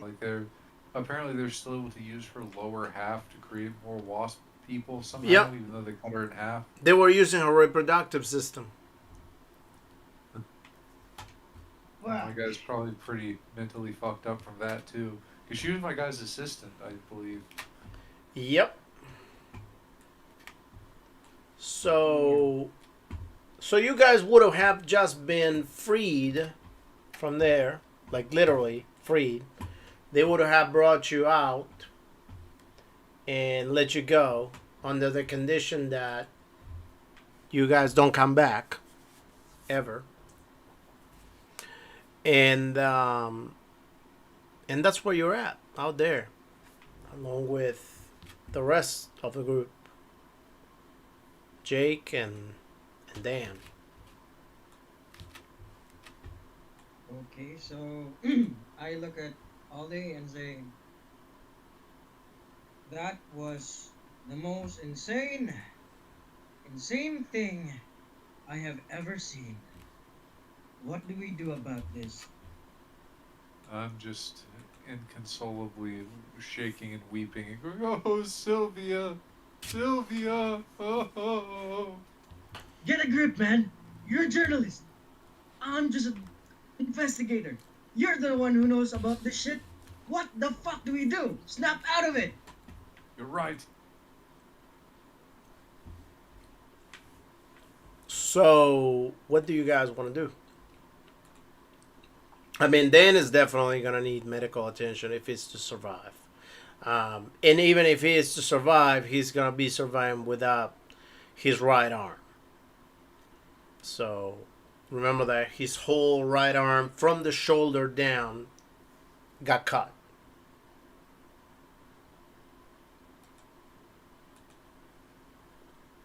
Like apparently they're still able to use her lower half to create more wasp people somehow, Yep, even though they cut her in half. they were using her reproductive system. Oh, my Well, guy's probably pretty mentally fucked up from that too. Because she was my guy's assistant, I believe. Yep. yeah. So, so you guys would have just been freed from there, like literally freed. They would have brought you out and let you go under the condition that you guys don't come back ever. And and that's where you're at out there, along with the rest of the group, Jake and Dan. Okay, so I look at Ollie and say, that was the most insane thing I have ever seen. What do we do about this? I'm just inconsolably shaking and weeping and going, "Oh, Sylvia, Sylvia, oh." Get a grip, man. You're a journalist. I'm just an investigator. You're the one who knows about this shit. What the fuck do we do? Snap out of it. You're right. So, what do you guys want to do? I mean, Dan is definitely gonna need medical attention if he's to survive. And even if he is to survive, he's gonna be surviving without his right arm. So remember that his whole right arm from the shoulder down got cut.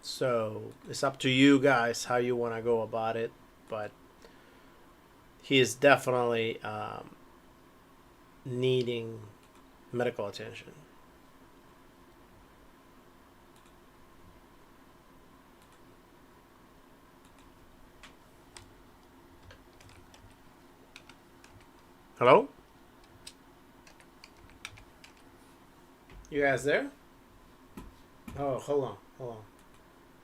So it's up to you guys how you want to go about it. But he is definitely needing medical attention. Hello? You guys there? Oh, hold on. Hold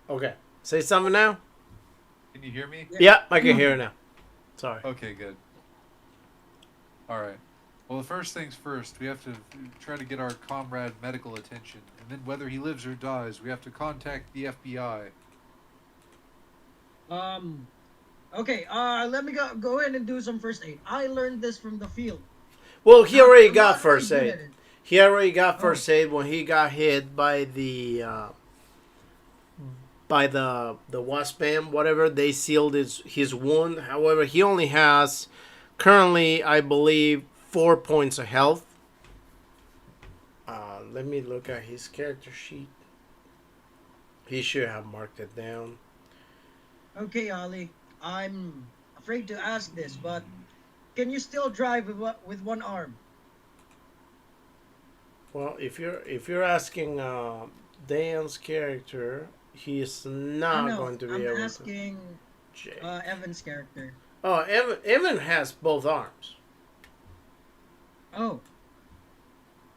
on. Okay. Say something now? Can you hear me? Yeah. Yeah, I can hear it now. Sorry. Okay, good. All right. Well, the first things first, we have to try to get our comrade medical attention, and then whether he lives or dies, we have to contact the FBI. Um. Okay. Let me go in and do some first aid. I learned this from the field. Well, he already I'm got not really first good aid. at it. He already got Oh. first aid when he got hit by the wasp man, whatever. They sealed his wound. However, he only has currently, I believe, 4 points of health. Let me look at his character sheet. He should have marked it down. Okay, Ollie. I'm afraid to ask this, but can you still drive with one arm? Well, if you're asking Dan's character, he's Oh not no, going to be I'm able to. asking Jake. Evan's character. Oh, Evan has both arms. Oh.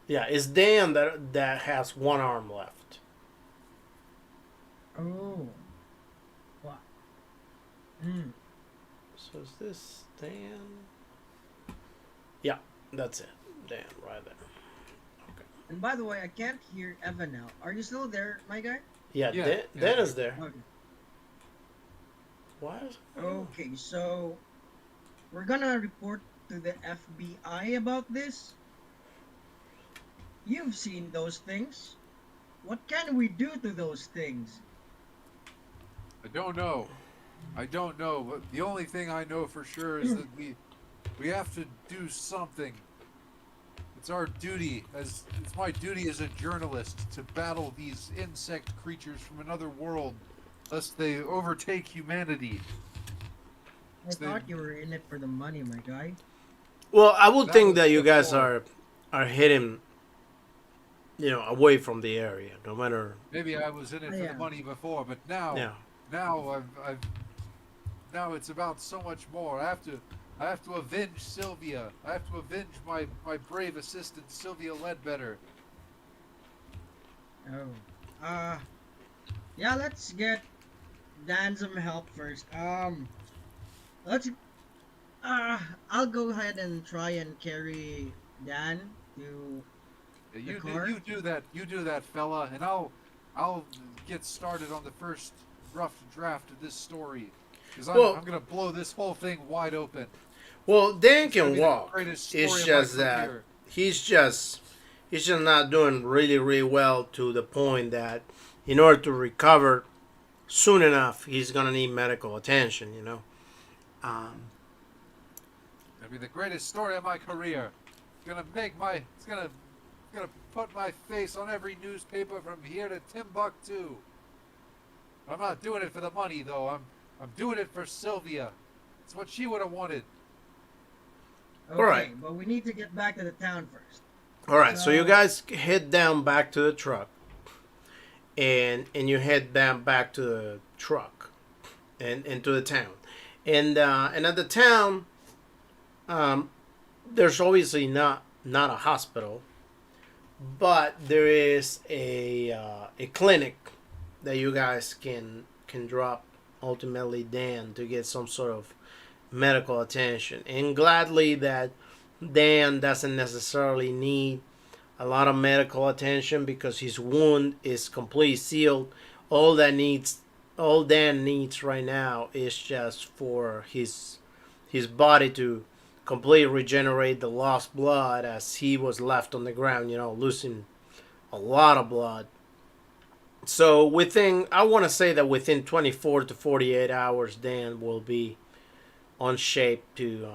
Yeah, it's Dan that has one arm left. Oh. What? Hmm. So is this Dan? Yeah, that's it. Dan, right there. Okay. And by the way, I can't hear Evan now. Are you still there, my guy? Yeah, Yeah, Dan is there. Okay. Why is? Okay, so we're gonna report to the FBI about this. You've seen those things. What can we do to those things? I don't know. I don't know. But the only thing I know for sure is that we have to do something. It's our duty as it's my duty as a journalist to battle these insect creatures from another world, lest they overtake humanity. I They, thought you were in it for the money, my guy. Well, I would that think was that you guys before. are hitting, away from the area, no matter. Maybe I was in it for the Yeah. money before, but now, Yeah. now I've now it's about so much more. I have to I have to avenge Sylvia. I have to avenge my brave assistant Sylvia Ledbetter. Oh. Yeah, let's get Dan some help first. Let's uh I'll go ahead and try and carry Dan to Yeah, the you do car. you do that, fella, and I'll get started on the first rough draft of this story, because I'm Well, I'm gonna blow this whole thing wide open. well, Dan It's gonna can be the walk. greatest It's story of my just that career. he's just he's just not doing really really well to the point that in order to recover soon enough, he's gonna need medical attention. You know. Um, It's gonna be the greatest story of my career. It's gonna put my face on every newspaper from here to Timbuktu. I'm not doing it for the money though. I'm doing it for Sylvia. It's what she would have wanted. all right, Okay, but we need to get back to the town first. all right. So you So guys head down back to the truck, and you head down back to the truck, and to the town, and at the town, um, there's obviously not a hospital, but there is a clinic that you guys can drop ultimately Dan to get some sort of medical attention. And gladly that Dan doesn't necessarily need a lot of medical attention because his wound is completely sealed. All that needs all Dan needs right now is just for his body to completely regenerate the lost blood as he was left on the ground, losing a lot of blood. So I want to say that within 24 to 48 hours, Dan will be on shape to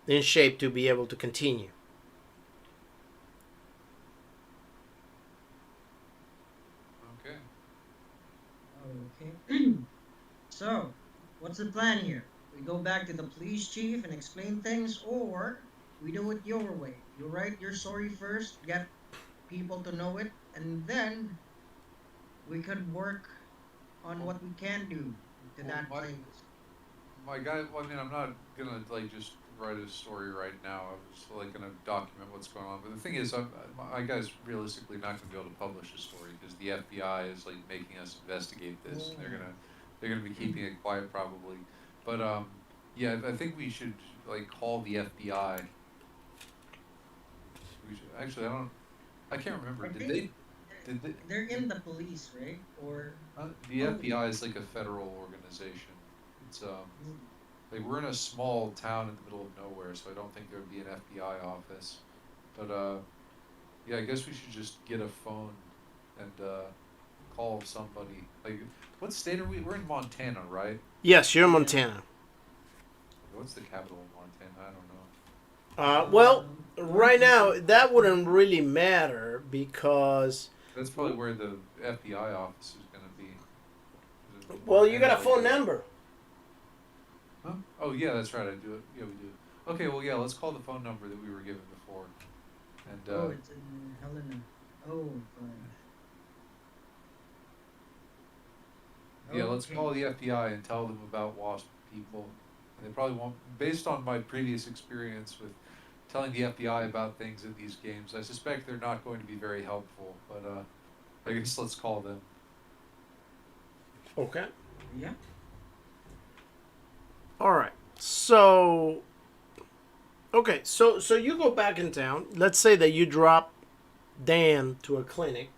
in shape to be able to continue. Okay. okay. So, what's the plan here? We go back to the police chief and explain things, or we do it your way. You write your story first, get people to know it, and then we could work on Well, what we can do to well, that my place. my guy. Well, I mean, I'm not gonna like just write a story right now. I was like gonna document what's going on. But the thing is, my guy's realistically not gonna be able to publish a story because the FBI is like making us investigate this, and Oh. they're gonna be keeping it quiet probably. But yeah, I think we should like call the FBI. We should actually. I can't remember. I Did think they? Did they? they're Did, in the police, right? Or the oh, FBI is like a federal organization. It's mm, like we're in a small town in the middle of nowhere, so I don't think there would be an FBI office. But yeah, I guess we should just get a phone and call somebody. Like, what state are we? We're in Montana, right? Yes, you're in yeah. Montana. What's the capital of Montana? I don't know. Well, right now Montana. that wouldn't really matter because That's probably where the FBI office is gonna be. well, you got a Montana's like phone a. number. Huh? Oh yeah, that's right. I do it. Yeah, we do. Okay, well yeah, let's call the phone number that we were given before. And Oh, it's in Helena. Oh, yeah, let's okay. call the FBI and tell them about Wasp people. And they probably won't, based on my previous experience with telling the FBI about things in these games, I suspect they're not going to be very helpful. But I guess let's call them. Okay. Yeah. All right. So okay, so you go back in town. Let's say that you drop Dan to a clinic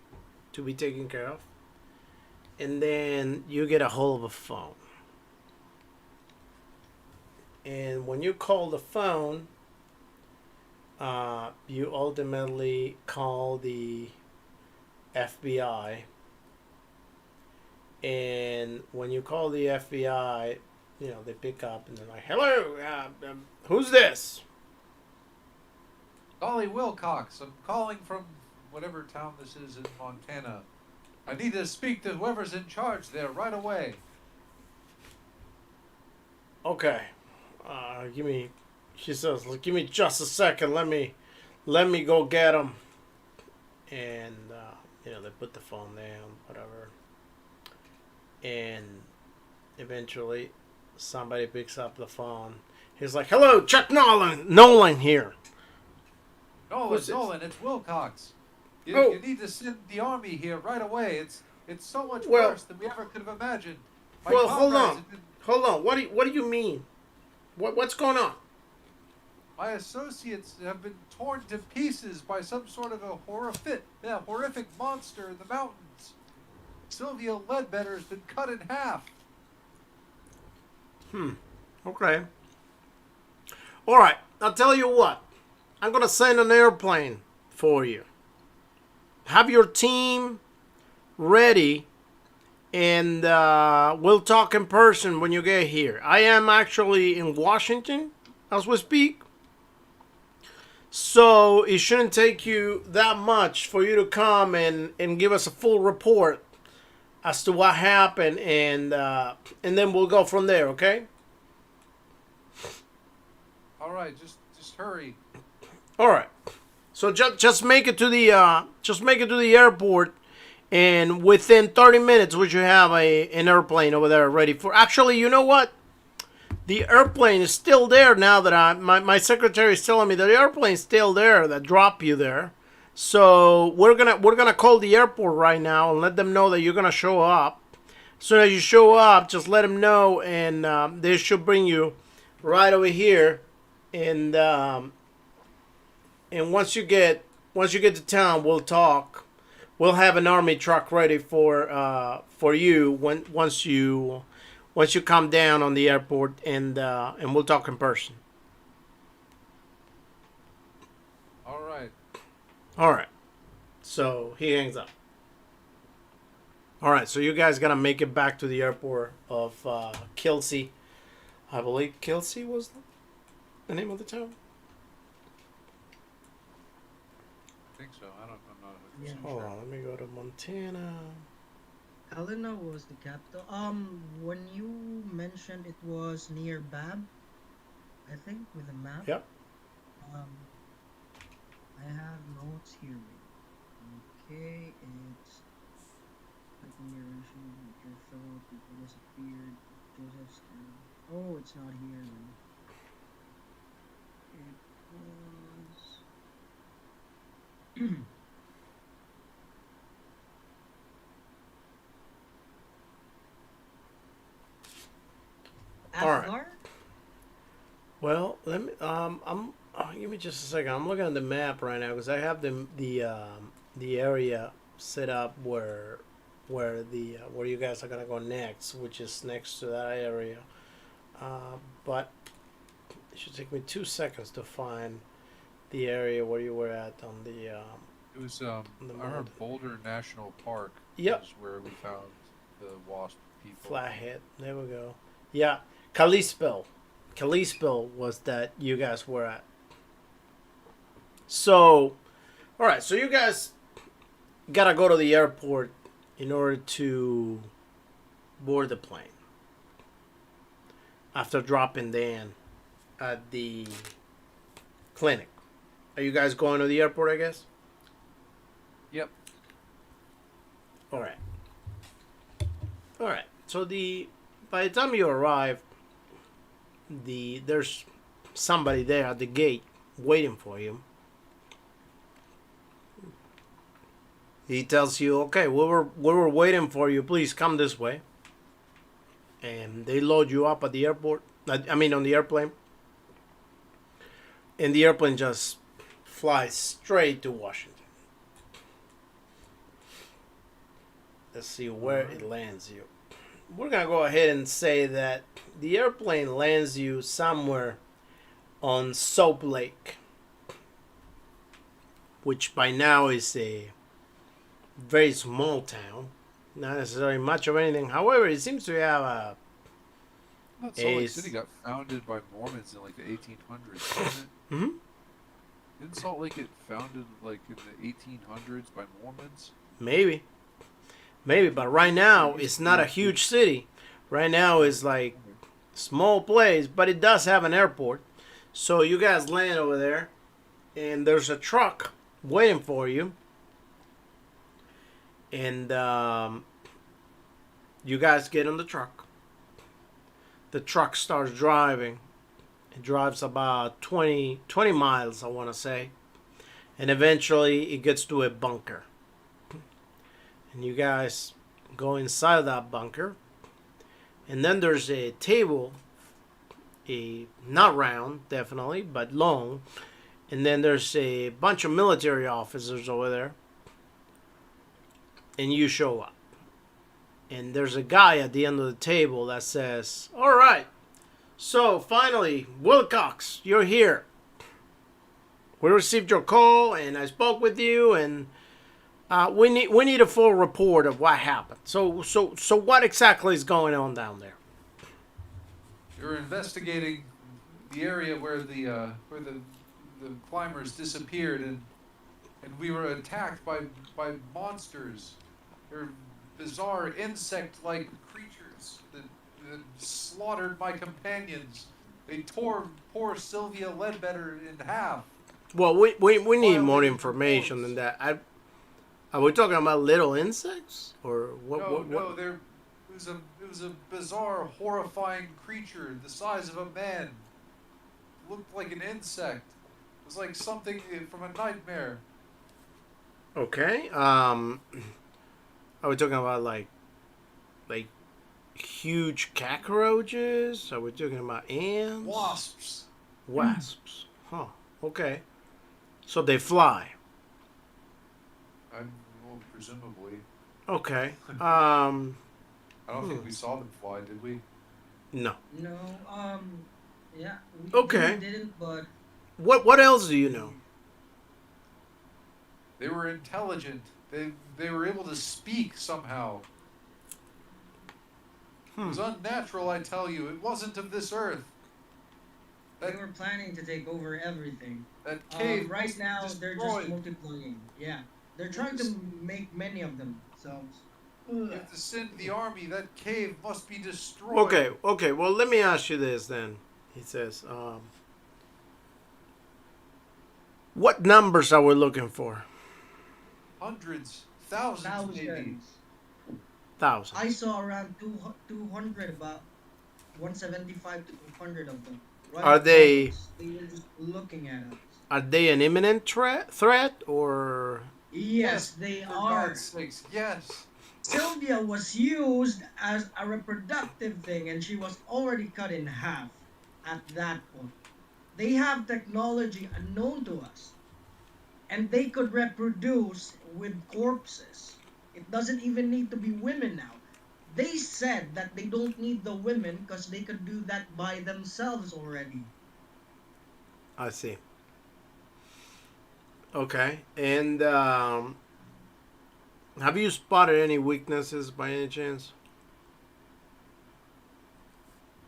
to be taken care of, and then you get a hold of a phone. And when you call the phone, you ultimately call the FBI. And when you call the FBI, they pick up and they're like, "Hello, who's this?" Dolly Wilcox, I'm calling from whatever town this is in Montana. I need to speak to whoever's in charge there right away. Okay, give me. She says, "Give me just a second. Let me go get him." And they put the phone down, whatever. And eventually, somebody picks up the phone. He's like, "Hello, Chuck Nolan here." Nolan, Nolan, it's Wilcox. You, Oh. you need to send the army here right away. It's so much Well- worse than we ever could have imagined. My Well, hold comrades on. have been- Hold on. What do you mean? What's going on? My associates have been torn to pieces by some sort of a horrific monster in the mountains. Sylvia Ledbetter has been cut in half. Okay. All right. I'll tell you what. I'm gonna send an airplane for you. Have your team ready, and we'll talk in person when you get here. I am actually in Washington as we speak. So it shouldn't take you that much for you to come and give us a full report as to what happened, and then we'll go from there. Okay? All right, just hurry. All right. So just make it to the airport, and within 30 minutes we should have an airplane over there ready for. Actually, you know what? The airplane is still there now that my secretary is telling me that the airplane is still there that dropped you there. So we're gonna call the airport right now and let them know that you're gonna show up. As soon as you show up, just let them know, and they should bring you right over here. And once you get to town, we'll talk. We'll have an army truck ready for you once you come down on the airport, and we'll talk in person. All right. All right. So he hangs up. All right. So you guys gotta make it back to the airport of Kelsey. I believe Kelsey was the name of the town. I think so. I'm not 100% Yeah. Hold sure. on. Let me go to Montana. Helena was the capital. When you mentioned it was near Bab, I think with a map. Yep. I have notes here. Okay, it's like when you're mentioning that your fellow people disappeared. Joseph's. Oh, it's not here then. It was. All right. Asgard? Well, let me. Give me just a second. I'm looking at the map right now because I have the area set up where you guys are gonna go next, which is next to that area. But it should take me 2 seconds to find the area where you were at on the. It was The I remember mountain. Boulder National Park. Yep. Is where we found the wasp people. Flathead. There we go. Yeah, Kalispell. Kalispell was that you guys were at. So, all right. So you guys gotta go to the airport in order to board the plane. After dropping Dan at the clinic, are you guys going to the airport? I guess. Yep. All right. All right. So by the time you arrive, there's somebody there at the gate waiting for you. He tells you, "Okay, we were waiting for you. Please come this way." And they load you up at the airport. I mean, on the airplane. And the airplane just flies straight to Washington. Let's see where it lands you. We're going to go ahead and say that the airplane lands you somewhere on Soap Lake, which by now is a very small town. Not necessarily much of anything. However, it seems to have a... Salt Lake Ace. City got founded by Mormons in like the 1800s, didn't it? Hmm? Didn't Salt Lake get founded like in the 1800s by Mormons? Maybe. But right now, it's not a huge city. Right now, it's like small place, but it does have an airport. So you guys land over there, and there's a truck waiting for you. And you guys get in the truck. The truck starts driving, It drives about 20 miles, I want to say. And eventually it gets to a bunker. And you guys go inside of that bunker. And then there's a table, not round, definitely, but long. And then there's a bunch of military officers over there. And you show up. And there's a guy at the end of the table that says, "All right, so finally, Wilcox, you're here. We received your call, and I spoke with you, and we need a full report of what happened. So what exactly is going on down there?" You're investigating the area where the climbers disappeared, and we were attacked by monsters. They're bizarre insect-like creatures that slaughtered my companions. They tore poor Sylvia Ledbetter in half. Well, we need more information than that. Are we talking about little insects or what? No, it was a bizarre, horrifying creature the size of a man. Looked like an insect. It was like something from a nightmare. Okay. Are we talking about like huge cockroaches? Are we talking about ants? Wasps. Wasps. Huh. Okay. So they fly. Well, presumably. Okay. I don't think we saw them fly, did we? No. No, yeah. We Okay. didn't, but What else do you know? They were intelligent. They were able to speak somehow. It was unnatural, I tell you. It wasn't of this earth. they were planning to take over everything. That cave Right must be now, they're just destroyed. multiplying. Yeah, they're trying to make many of themselves. You have to send the army. That cave must be destroyed. Okay. Well, let me ask you this then. He says, what numbers are we looking for? Hundreds, thousands, maybe. Thousands. I saw around 200, about 175 to 200 of them. Right Are they- above us. They were just looking at us. Are they an imminent threat or? Yes, they For are. God's sakes, yes. Sylvia was used as a reproductive thing, and she was already cut in half at that point. They have technology unknown to us, and they could reproduce with corpses. It doesn't even need to be women now. They said that they don't need the women because they could do that by themselves already. I see. Okay. And have you spotted any weaknesses by any chance?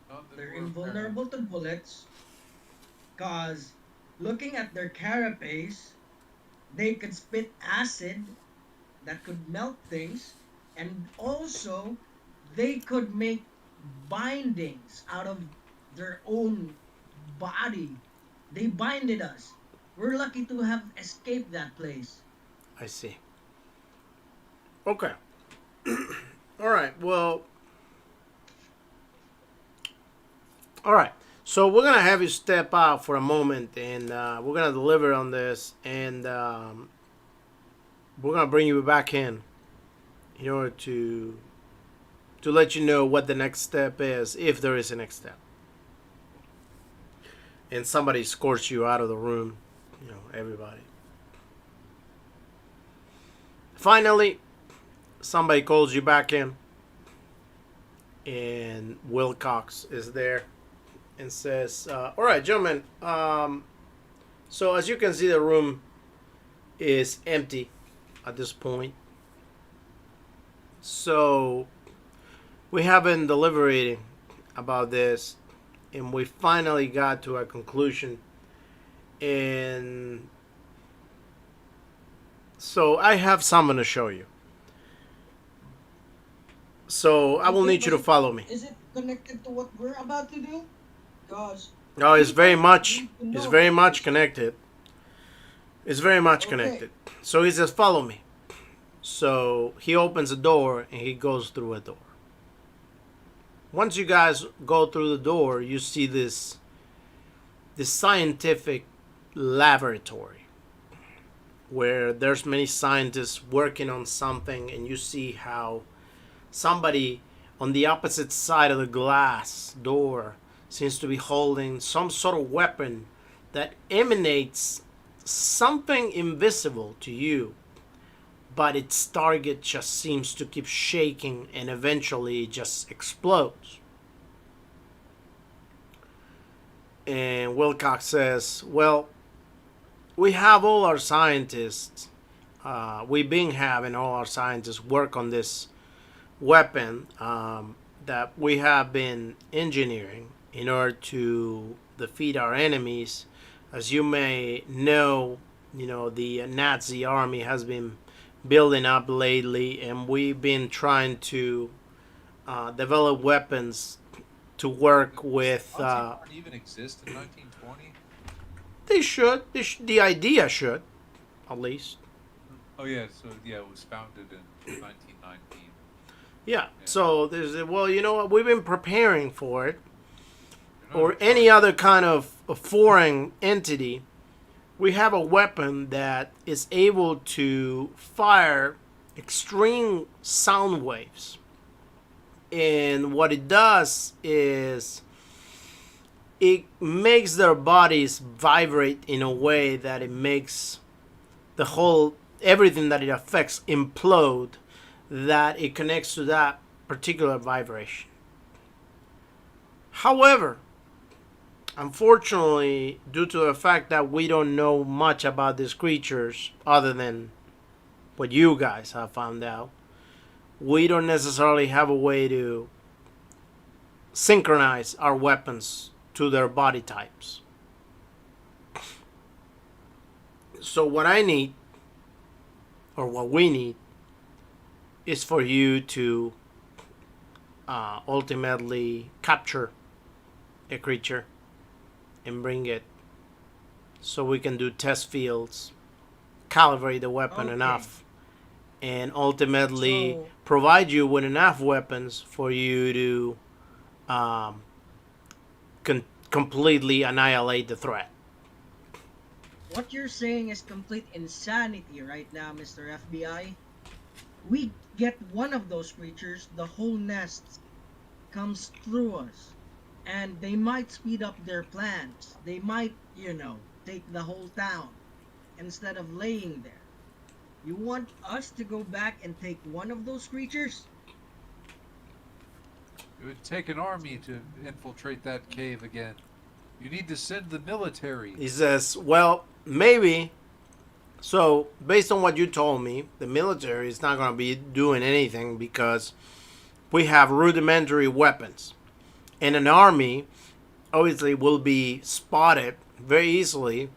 None that They're were invulnerable to bullets, because looking at their carapace, they could spit acid that could melt things, and also they could make bindings out of their own body. They binded us. We're lucky to have escaped that place. I see. Okay. All right. Well. All right. So we're gonna have you step out for a moment, and we're gonna deliver on this, and we're gonna bring you back in order to let you know what the next step is, if there is a next step. And somebody escorts you out of the room, everybody. Finally, somebody calls you back in, and Wilcox is there and says, all right, gentlemen, so as you can see, the room is empty at this point. So we have been deliberating about this, and we finally got to a conclusion. And so I have something to show you. So I will need you to follow me. Is it connected to what we're about to do? Because No, it's very much connected. It's very much Okay. connected. So he says, follow me. So he opens a door and he goes through a door. Once you guys go through the door, you see this this scientific laboratory where there's many scientists working on something, and you see how somebody on the opposite side of the glass door seems to be holding some sort of weapon that emanates something invisible to you, but its target just seems to keep shaking and eventually it just explodes. And Wilcox says, well, we have all our scientists, we've been having all our scientists work on this weapon that we have been engineering in order to defeat our enemies. As you may know, the Nazi army has been building up lately, and we've been trying to develop weapons to work with. Nazi even exist in 1920? They should. The idea should, at least. Oh yeah, so yeah, it was founded in 1919. Yeah. So there's well, you know what? We've been preparing for it, You know, or any other kind of a foreign entity. We have a weapon that is able to fire extreme sound waves. And what it does is it makes their bodies vibrate in a way that it makes the whole, everything that it affects implode, that it connects to that particular vibration. However, unfortunately, due to the fact that we don't know much about these creatures other than what you guys have found out, we don't necessarily have a way to synchronize our weapons to their body types. So what I need, or what we need, is for you to ultimately capture a creature and bring it so we can do test fields, calibrate the weapon enough, and ultimately provide you with enough weapons for you to completely annihilate the threat. What you're saying is complete insanity right now, Mr. FBI. We get one of those creatures, the whole nest comes through us. And they might speed up their plans. They might, take the whole town instead of laying there. You want us to go back and take one of those creatures? It would take an army to infiltrate that cave again. You need to send the military. He says, well, maybe. So, based on what you told me, the military is not going to be doing anything because we have rudimentary weapons. And an army, obviously, will be spotted very easily.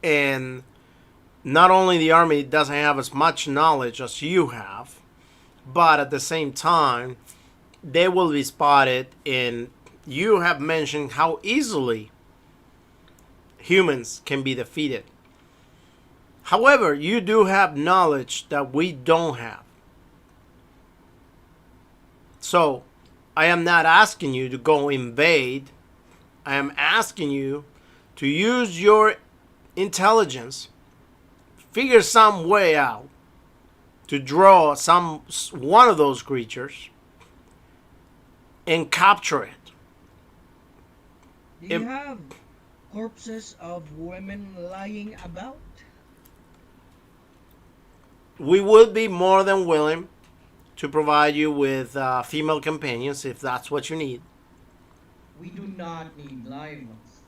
And not only the army doesn't have as much knowledge as you have, but at the same time, they will be spotted. And you have mentioned how easily humans can be defeated. However, you do have knowledge that we don't have. So, I am not asking you to go invade. I am asking you to use your intelligence, figure some way out to draw one of those creatures and capture it. Do you have corpses of women lying about? We would be more than willing to provide you with female companions if that's what you need. We do not need live ones.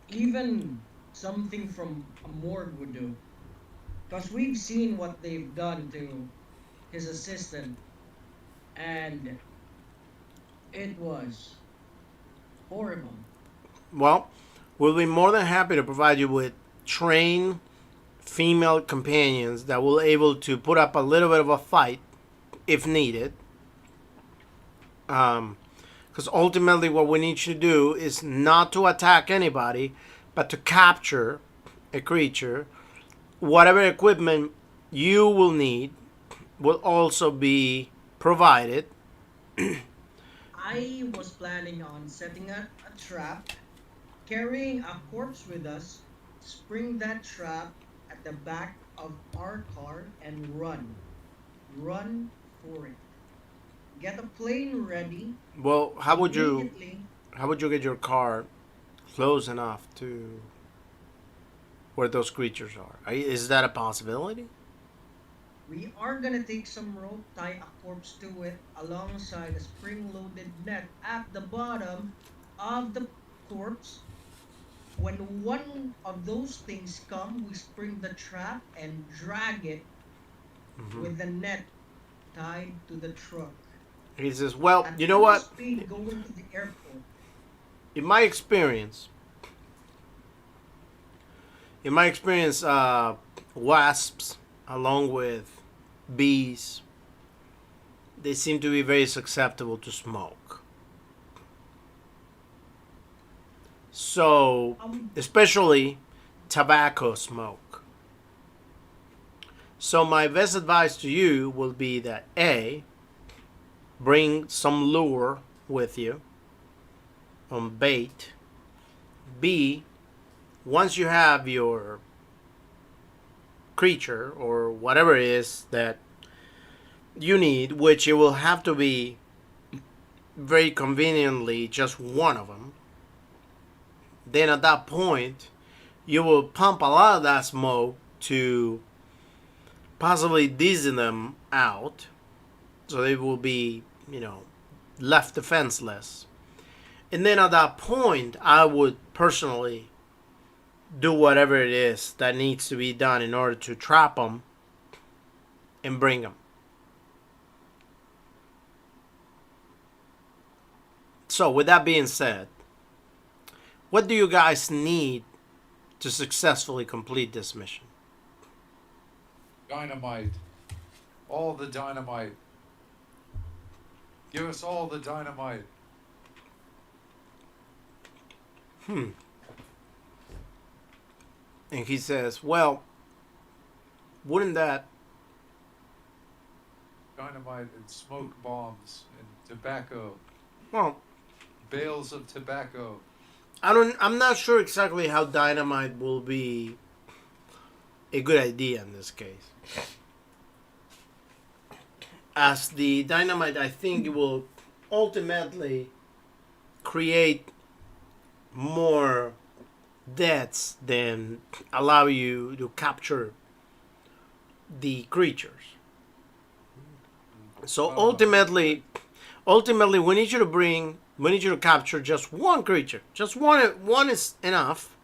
Even something from a morgue would do. Because we've seen what they've done to his assistant, and it was horrible. Well, we'll be more than happy to provide you with trained female companions that will able to put up a little bit of a fight if needed. Because ultimately what we need you to do is not to attack anybody, but to capture a creature. Whatever equipment you will need will also be provided. I was planning on setting a trap, carrying a corpse with us, spring that trap at the back of our car, and run. Run for it. Get a plane ready Well, immediately. how would you get your car close enough to where those creatures are? Is that a possibility? We are gonna take some rope, tie a corpse to it alongside a spring-loaded net at the bottom of the corpse. When one of those things come, we spring the trap and drag it Hmm. with the net tied to the truck He says, "Well, at you know full what? speed going to the airport. In my experience, wasps, along with bees, they seem to be very susceptible to smoke. So, Um, especially tobacco smoke. So, my best advice to you will be that A, bring some lure with you on bait. B, once you have your creature or whatever it is that you need, which it will have to be very conveniently just one of them, then at that point you will pump a lot of that smoke to possibly dizzy them out so they will be, left defenseless. And then at that point, I would personally do whatever it is that needs to be done in order to trap them and bring them. So, with that being said, what do you guys need to successfully complete this mission? Dynamite. All the dynamite. Give us all the dynamite. And he says, well, wouldn't that... Dynamite and smoke bombs and tobacco. Well, Bales of tobacco. I'm not sure exactly how dynamite will be a good idea in this case. As the dynamite, I think it will ultimately create more deaths than allow you to capture the creatures. So ultimately, we need you to capture just one creature. Just one is enough.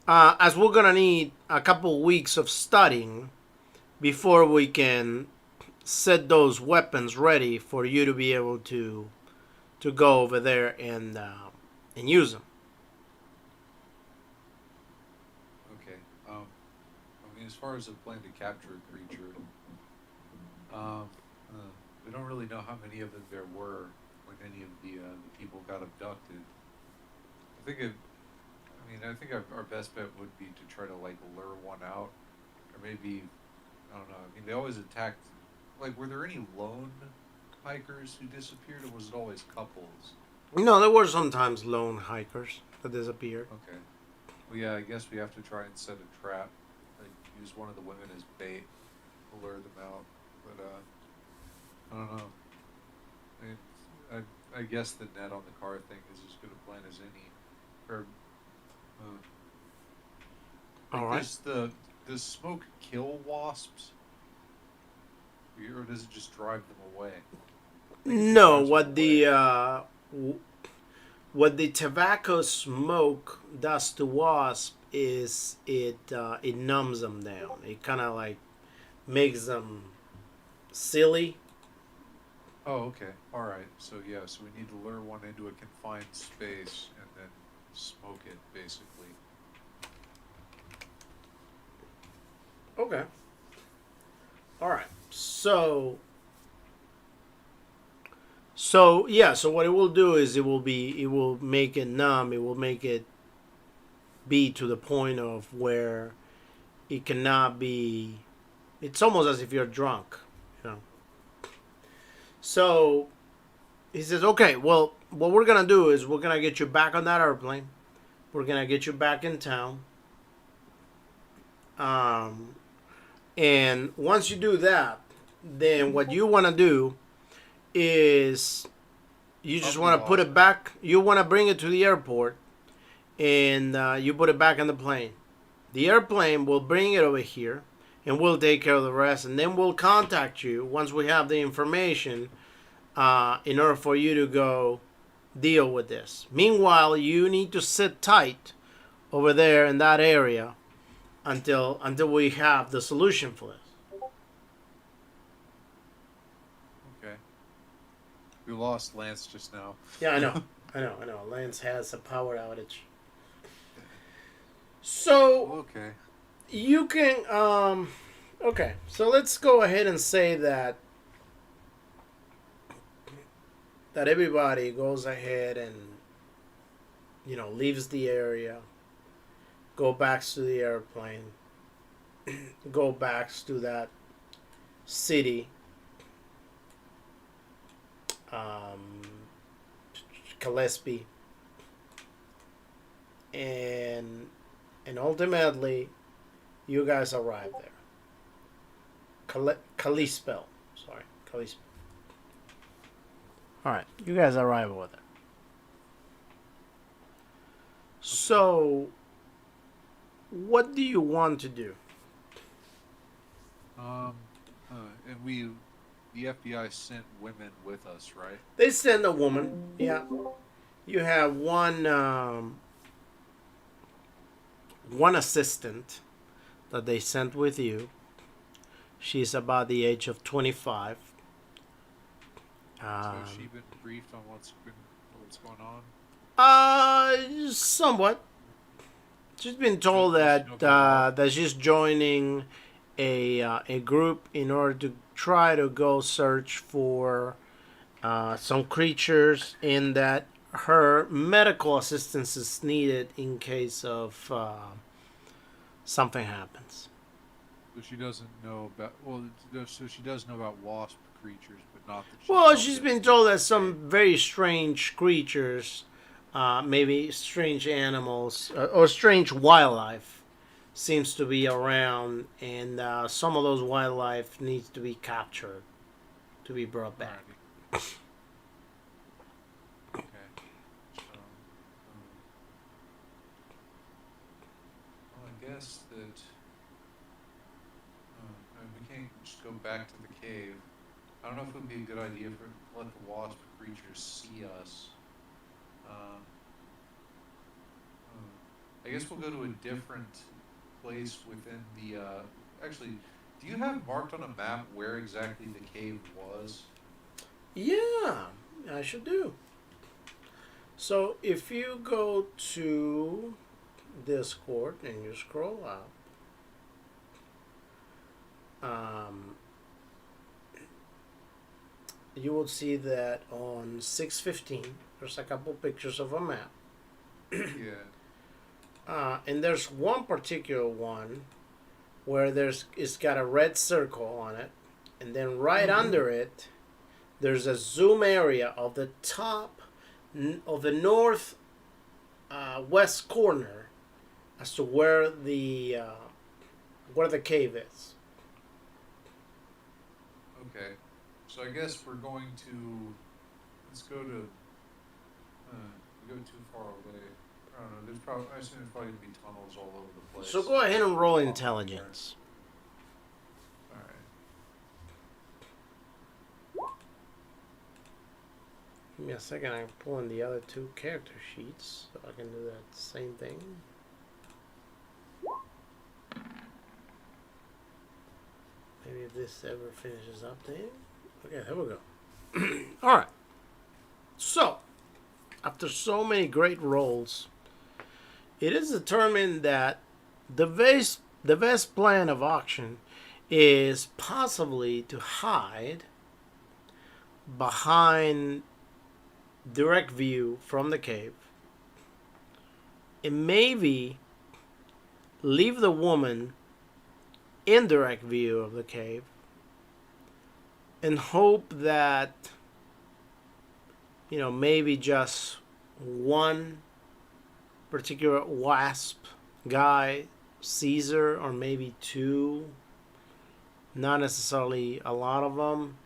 As we're gonna need a couple weeks of studying before we can set those weapons ready for you to be able to go over there and use them. Okay. I mean, as far as a plan to capture a creature, we don't really know how many of them there were when any of the people got abducted. I think our best bet would be to try to like lure one out, or maybe I don't know. I mean, they always attacked. Like, were there any lone hikers who disappeared, or was it always couples? No, there were sometimes lone hikers that disappeared. Okay. Well, yeah, I guess we have to try and set a trap. Like, use one of the women as bait to lure them out. But I don't know. I guess the net on the car thing is as good a plan as any. Or All right. Does smoke kill wasps, or does it just drive them away? No, what the tobacco smoke does to wasp is it numbs them down. It kind of like makes them silly. Oh, okay. All right. So we need to lure one into a confined space and then smoke it, basically. Okay. All right. So yeah. So what it will do is it will make it numb. It will make it be to the point of where it cannot be. It's almost as if you're drunk, you know. So he says, okay, well, what we're gonna do is we're gonna get you back on that airplane. We're gonna get you back in town. Um, and once you do that, then what you want to do is you just want to put it back. You want to bring it to the airport, and you put it back in the plane. The airplane will bring it over here, and we'll take care of the rest. And then we'll contact you once we have the information in order for you to go deal with this. Meanwhile, you need to sit tight over there in that area until we have the solution for this. Okay. We lost Lance just now. Yeah, I know. Lance has a power outage. So Okay. you can okay. So let's go ahead and say that everybody goes ahead and leaves the area, go back to the airplane, go back to that city, Gillespie, and ultimately you guys arrive there. Kalispell. Sorry, Kalispell. All right, you guys arrive over there. So, what do you want to do? And the FBI sent women with us, right? They send a woman. Yeah, you have one assistant that they sent with you. She's about the age of 25. So has she been briefed on what's going on? Somewhat. She's been told that she's joining a group in order to try to go search for some creatures, and that her medical assistance is needed in case of something happens. But she doesn't know about. Well, so she does know about wasp creatures, but not that. Well, she's been told that some very strange creatures, maybe strange animals or strange wildlife, seems to be around, and some of those wildlife needs to be captured to be brought back. Okay. So, well, I guess that we can't just go back to the cave. I don't know if it would be a good idea for let the wasp creatures see us. I guess we'll go to a different place within the. Actually, do you have marked on a map where exactly the cave was? Yeah, I should do. So if you go to Discord and you scroll up, you will see that on 615 there's a couple pictures of a map. Yeah. And there's one particular one where it's got a red circle on it, and then right under it there's a zoom area of the top of the north west corner as to where the cave is. Okay. So I guess we're going to. Let's go to. We go too far away. I don't know. I assume there's probably gonna be tunnels all over the place. So go ahead and roll intelligence. All right. Give me a second. I'm pulling the other two character sheets so I can do that same thing. Maybe if this ever finishes updating. Okay, here we go. All right. So, after so many great rolls, it is determined that the best plan of action is possibly to hide behind direct view from the cave, and maybe leave the woman in direct view of the cave and hope that maybe just one particular wasp guy, Caesar, or maybe two, not necessarily a lot of them.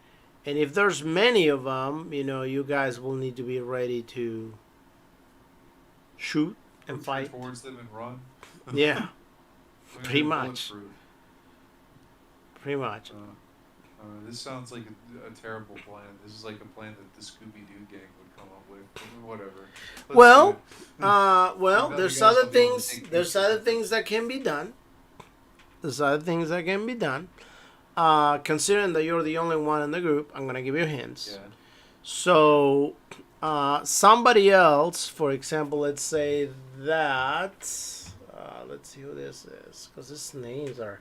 And if there's many of them, you guys will need to be ready to shoot and fight towards them and run. Yeah. Pretty They're much. bulletproof. Pretty much. This sounds like a terrible plan. This is like a plan that the Scooby-Doo gang would come up with. Whatever. Well, there's other things. There's other things that can be done. Considering that you're the only one in the group, I'm gonna give you hints. Yeah. So, somebody else, for example, let's say that. Let's see who this is, because these names are.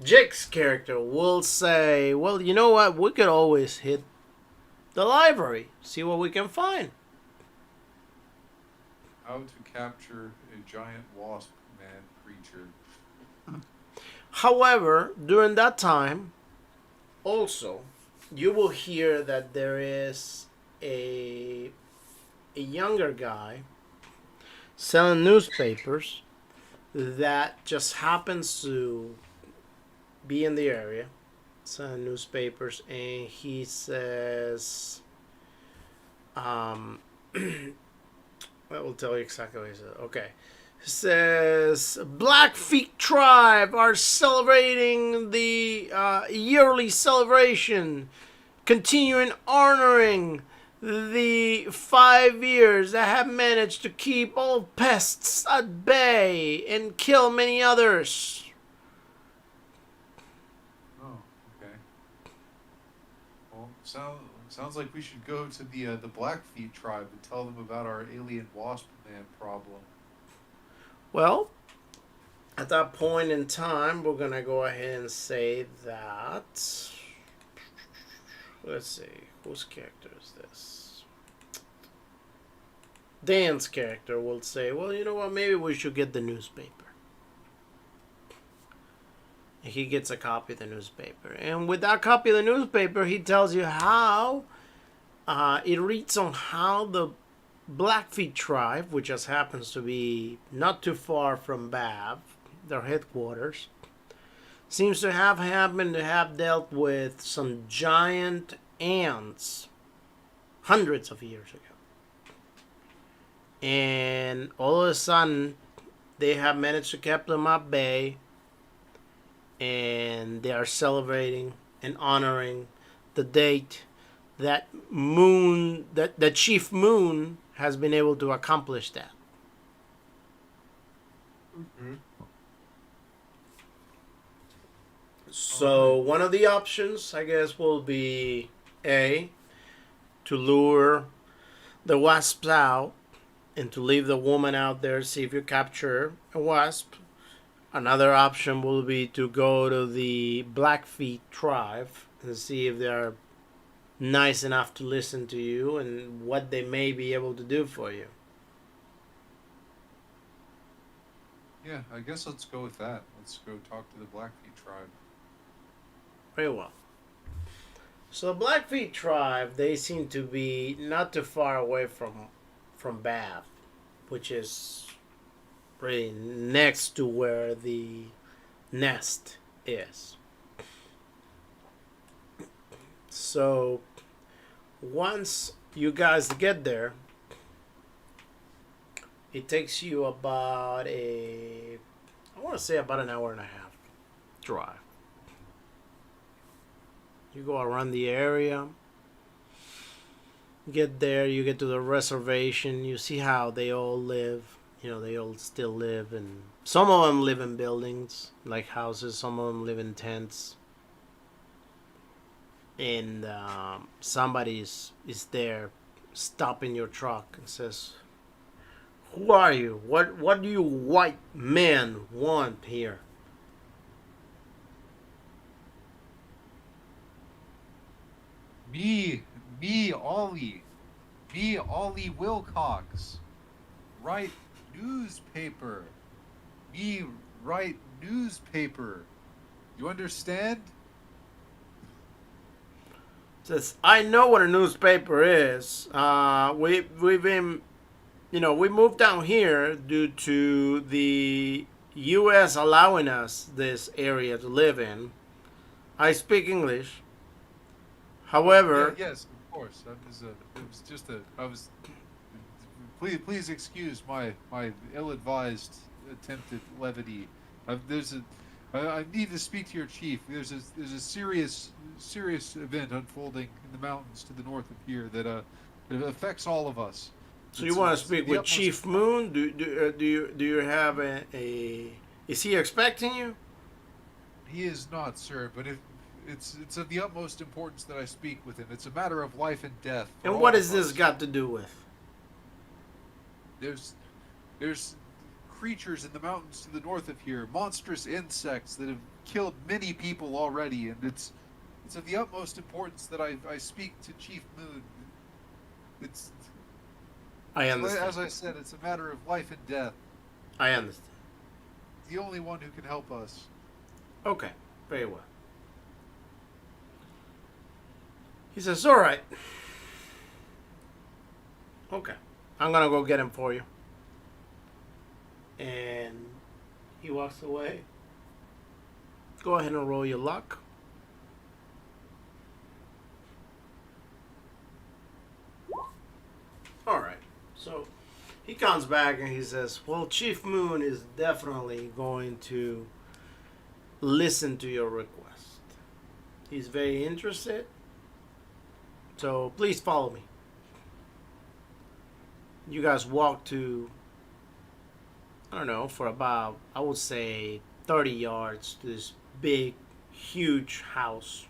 Jake's character will say, well, you know what? We could always hit the library, see what we can find. How to capture a giant wasp man creature. However, during that time, also, you will hear that there is a younger guy selling newspapers that just happens to be in the area, selling newspapers, and he says, I will tell you exactly what he said. Okay. He says, Blackfeet tribe are celebrating the yearly celebration, continuing honoring the 5 years that have managed to keep all pests at bay and kill many others. Sounds like we should go to the Blackfeet tribe and tell them about our alien wasp man problem. Well, at that point in time, we're gonna go ahead and say that. Let's see, whose character is this? Dan's character will say, well, you know what, maybe we should get the newspaper. He gets a copy of the newspaper. And with that copy of the newspaper, he tells you how it reads on how the Blackfeet tribe, which just happens to be not too far from Bav, their headquarters, seems to have happened to have dealt with some giant ants hundreds of years ago. And all of a sudden, they have managed to keep them at bay. And they are celebrating and honoring the date that Chief Moon has been able to accomplish that. Mm-hmm. So one of the options, I guess, will be A, to lure the wasps out and to leave the woman out there, see if you capture a wasp. Another option will be to go to the Blackfeet tribe and see if they're nice enough to listen to you and what they may be able to do for you. Yeah, I guess let's go with that. Let's go talk to the Blackfeet tribe. Very well. So the Blackfeet tribe, they seem to be not too far away from Bath, which is really next to where the nest is. So once you guys get there, it takes you about I want to say about an hour and a half drive. You go around the area, get there, you get to the reservation, you see how they all live. They all still live, and some of them live in buildings, like houses, some of them live in tents. And somebody is there stopping your truck and says, who are you? What do you white men want here? Me, Ollie Wilcox. Write newspaper. Me write newspaper. You understand? Says, I know what a newspaper is. We've been, we moved down here due to the U.S. allowing us this area to live in. I speak English. Yeah, However, yes, of course. It was just a. I was. Please excuse my ill-advised attempt at levity. There's a. I need to speak to your chief. There's a serious event unfolding in the mountains to the north of here that it affects all of us. so you want to It's speak the with utmost. Chief Moon? Do you have a? Is he expecting you? He is not, sir. But if it's of the utmost importance that I speak with him. It's a matter of life and death. For And all what of has this us. got to do with? There's creatures in the mountains to the north of here, monstrous insects that have killed many people already, and it's of the utmost importance that I speak to Chief Moon. It's I as understand. I said, it's a matter of life and death. I understand. The only one who can help us. Okay, very well. He says, all right. Okay, I'm gonna go get him for you. And he walks away. Go ahead and roll your luck. All right. So he comes back and he says, well, Chief Moon is definitely going to listen to your request. He's very interested. So please follow me. You guys walk to, I don't know, for about, I would say, 30 yards to this big, huge house.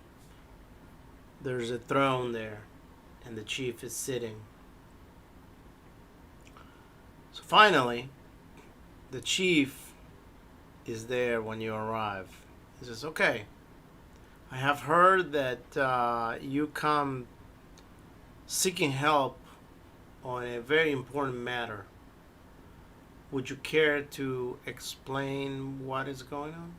There's a throne there, and the chief is sitting. So finally, the chief is there when you arrive. He says, okay, I have heard that you come seeking help on a very important matter. Would you care to explain what is going on?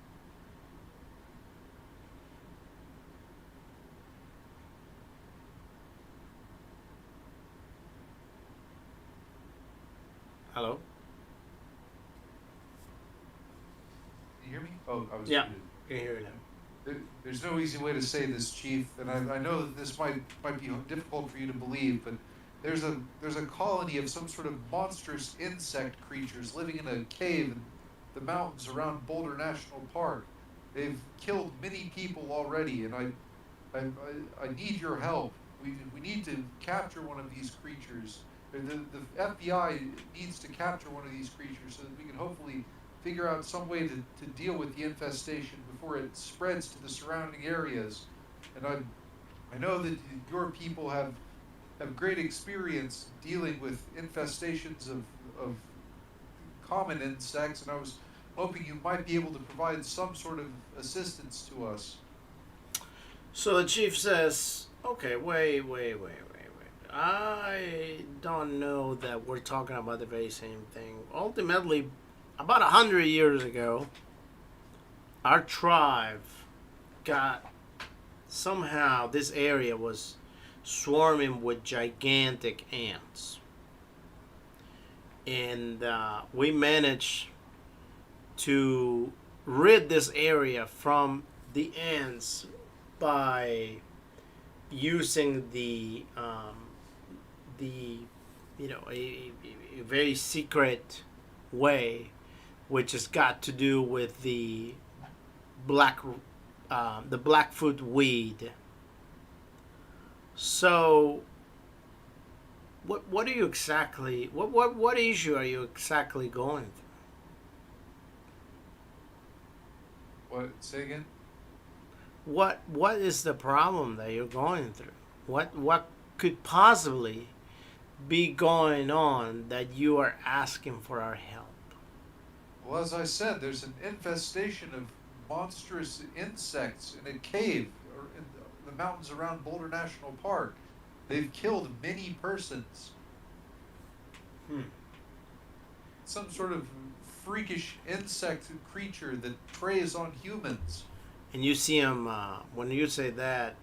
Hello? Can you hear me? Oh, I was Yeah. muted. Can you hear you now? There's no easy way to say this, Chief, and I know that this might be difficult for you to believe, but there's a colony of some sort of monstrous insect creatures living in a cave in the mountains around Boulder National Park. They've killed many people already, and I need your help. We need to capture one of these creatures. The FBI needs to capture one of these creatures so that we can hopefully figure out some way to deal with the infestation before it spreads to the surrounding areas. And I know that your people have great experience dealing with infestations of common insects, and I was hoping you might be able to provide some sort of assistance to us. So the chief says, okay, wait. I don't know that we're talking about the very same thing. Ultimately, about 100 years ago, our tribe got, somehow this area was swarming with gigantic ants. And we managed to rid this area from the ants by using the a very secret way, which has got to do with the blackfoot weed. So, what are you exactly? What issue are you exactly going through? What? Say again? What is the problem that you're going through? What could possibly be going on that you are asking for our help? Well, as I said, there's an infestation of monstrous insects in a cave or in the mountains around Boulder National Park. They've killed many persons. Some sort of freakish insect creature that preys on humans. And you see him when you say that,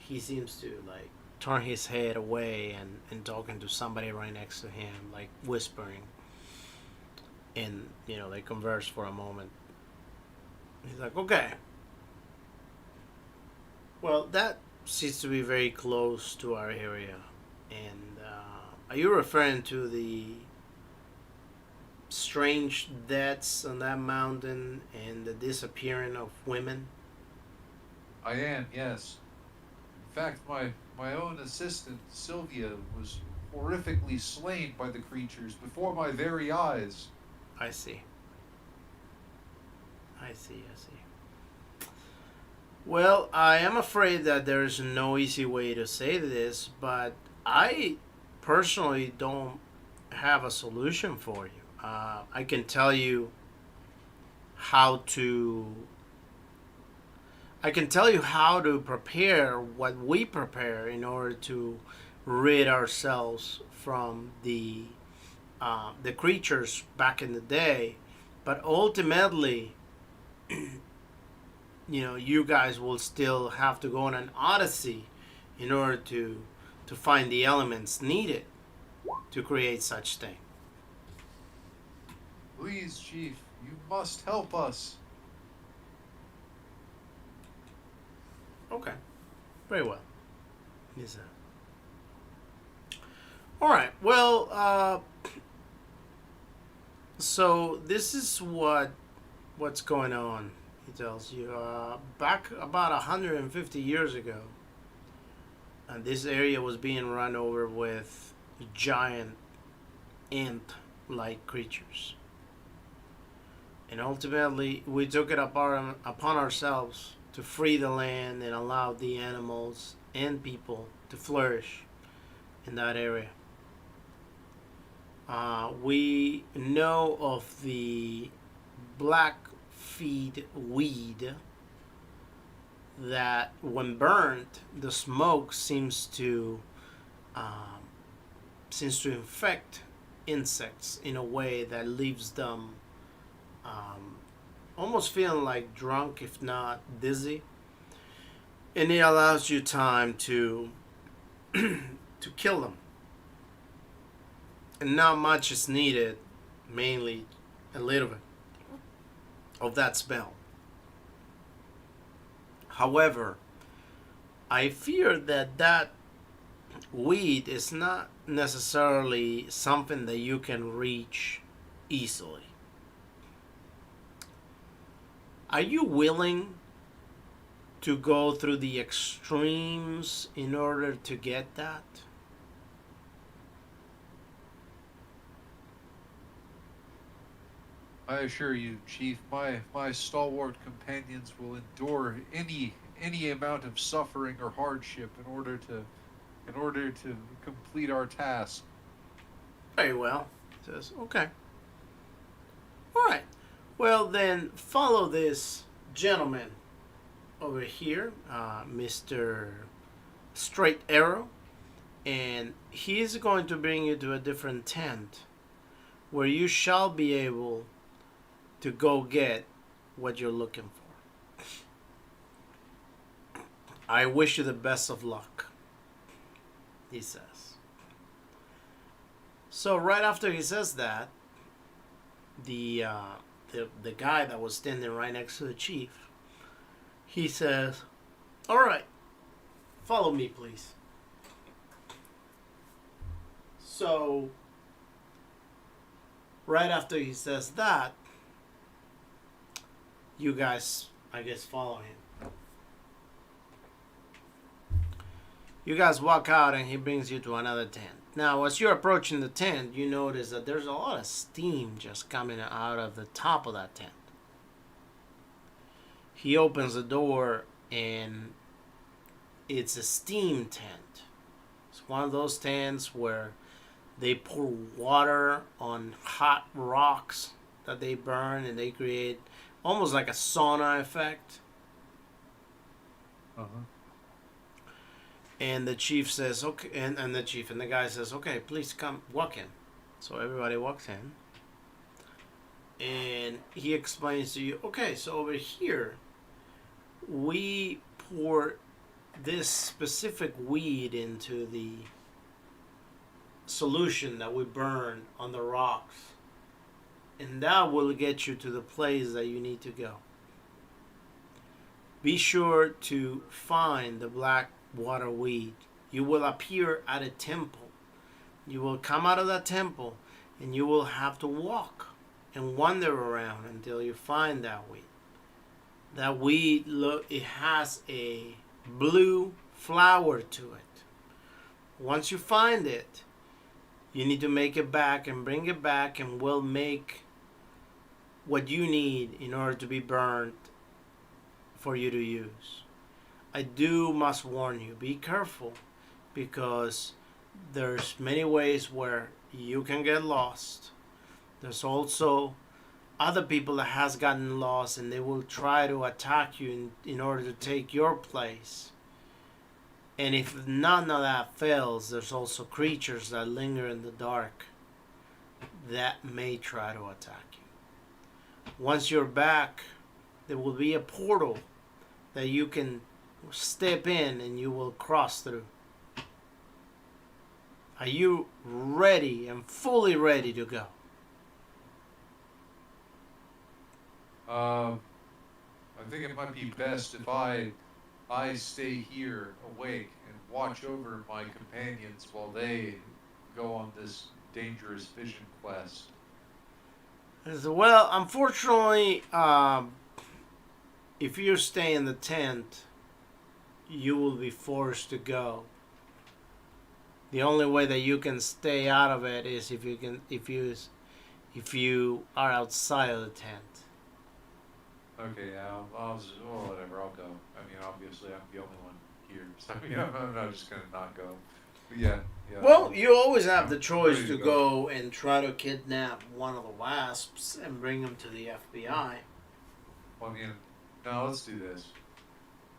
he seems to like turn his head away and talking to somebody right next to him, like whispering. And they converse for a moment. He's like, okay. Well, that seems to be very close to our area. And are you referring to the strange deaths on that mountain and the disappearing of women? I am, yes. In fact, my own assistant, Sylvia, was horrifically slain by the creatures before my very eyes. I see. I see, I see. Well, I am afraid that there is no easy way to say this, but I personally don't have a solution for you. I can tell you how to. I can tell you how to prepare what we prepare in order to rid ourselves from the creatures back in the day, but ultimately, you guys will still have to go on an odyssey in order to find the elements needed to create such thing. Please, Chief, you must help us. Okay, very well. Yes, all right. Well, so this is what's going on. He tells you back about 150 years ago, and this area was being run over with giant ant-like creatures. And ultimately, we took it upon ourselves to free the land and allow the animals and people to flourish in that area. We know of the blackfeet weed that, when burnt, the smoke seems to infect insects in a way that leaves them almost feeling like drunk, if not dizzy, and it allows you time to to kill them. And not much is needed, mainly a little bit of that spell. However, I fear that weed is not necessarily something that you can reach easily. Are you willing to go through the extremes in order to get that? I assure you, Chief, my stalwart companions will endure any amount of suffering or hardship in order to complete our task. Very well. Says, okay. All right. Well, then follow this gentleman over here, Mr. Straight Arrow, and he's going to bring you to a different tent where you shall be able to go get what you're looking for. I wish you the best of luck, he says. So right after he says that, the guy that was standing right next to the chief, he says, all right, follow me, please. So right after he says that, you guys, I guess, follow him. You guys walk out and he brings you to another tent. Now, as you're approaching the tent, you notice that there's a lot of steam just coming out of the top of that tent. He opens the door and it's a steam tent. It's one of those tents where they pour water on hot rocks that they burn and they create almost like a sauna effect. Uh-huh. And the chief says, okay, and the chief and the guy says, okay, please come, walk in. So everybody walks in. And he explains to you, okay, so over here, we pour this specific weed into the solution that we burn on the rocks, and that will get you to the place that you need to go. Be sure to find the black water weed. You will appear at a temple. You will come out of that temple and you will have to walk and wander around until you find that weed. That weed, look, it has a blue flower to it. Once you find it, you need to make it back and bring it back, and we'll make what you need in order to be burned for you to use. I must warn you, be careful, because there's many ways where you can get lost. There's also other people that has gotten lost, and they will try to attack you in order to take your place. And if none of that fails, there's also creatures that linger in the dark that may try to attack you. Once you're back, there will be a portal that you can step in and you will cross through. Are you ready and fully ready to go? I think it might be best if I stay here awake and watch over my companions while they go on this dangerous vision quest. Well, unfortunately, if you stay in the tent, you will be forced to go. The only way that you can stay out of it is if you are outside of the tent. Okay, yeah, whatever, I'll go. I mean, obviously, I'm the only one here, so I'm not just gonna not go. But yeah. Well, you always have the choice to go and try to kidnap one of the wasps and bring them to the FBI. Well, I mean, no, let's do this.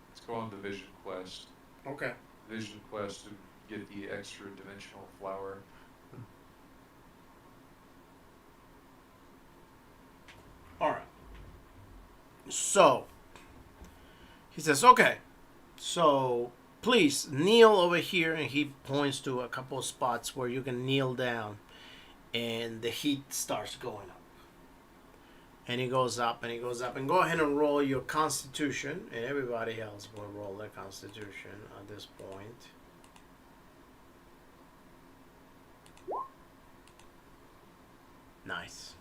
Let's go on the vision quest. Okay. Vision quest to get the extra dimensional flower. All right. So, he says, okay, so please kneel over here, and he points to a couple of spots where you can kneel down, and the heat starts going up. And he goes up, and he goes up, and go ahead and roll your constitution, and everybody else will roll their constitution at this point. Nice.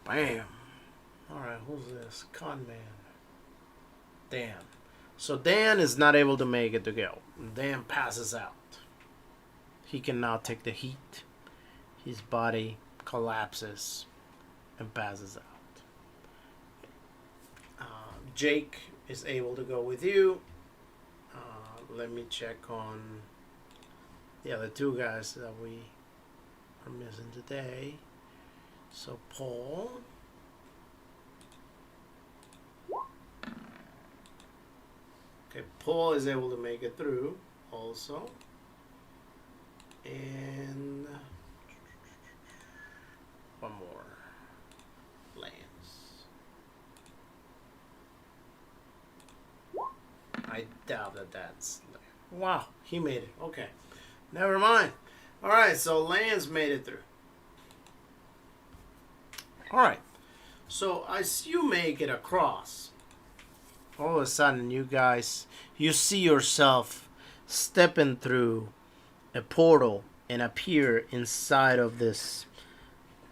Bam. Alright, who's this? Con man. Dan. So Dan is not able to make it to go. Dan passes out. He can now take the heat. His body collapses and passes out. Jake is able to go with you. Let me check on the other two guys that we are missing today. So Paul. Okay, Paul is able to make it through also. And one more. Lance. I doubt that's... Wow, he made it. Okay. Never mind. Alright, so Lance made it through. Alright. So as you make it across, all of a sudden you see yourself stepping through a portal and appear inside of this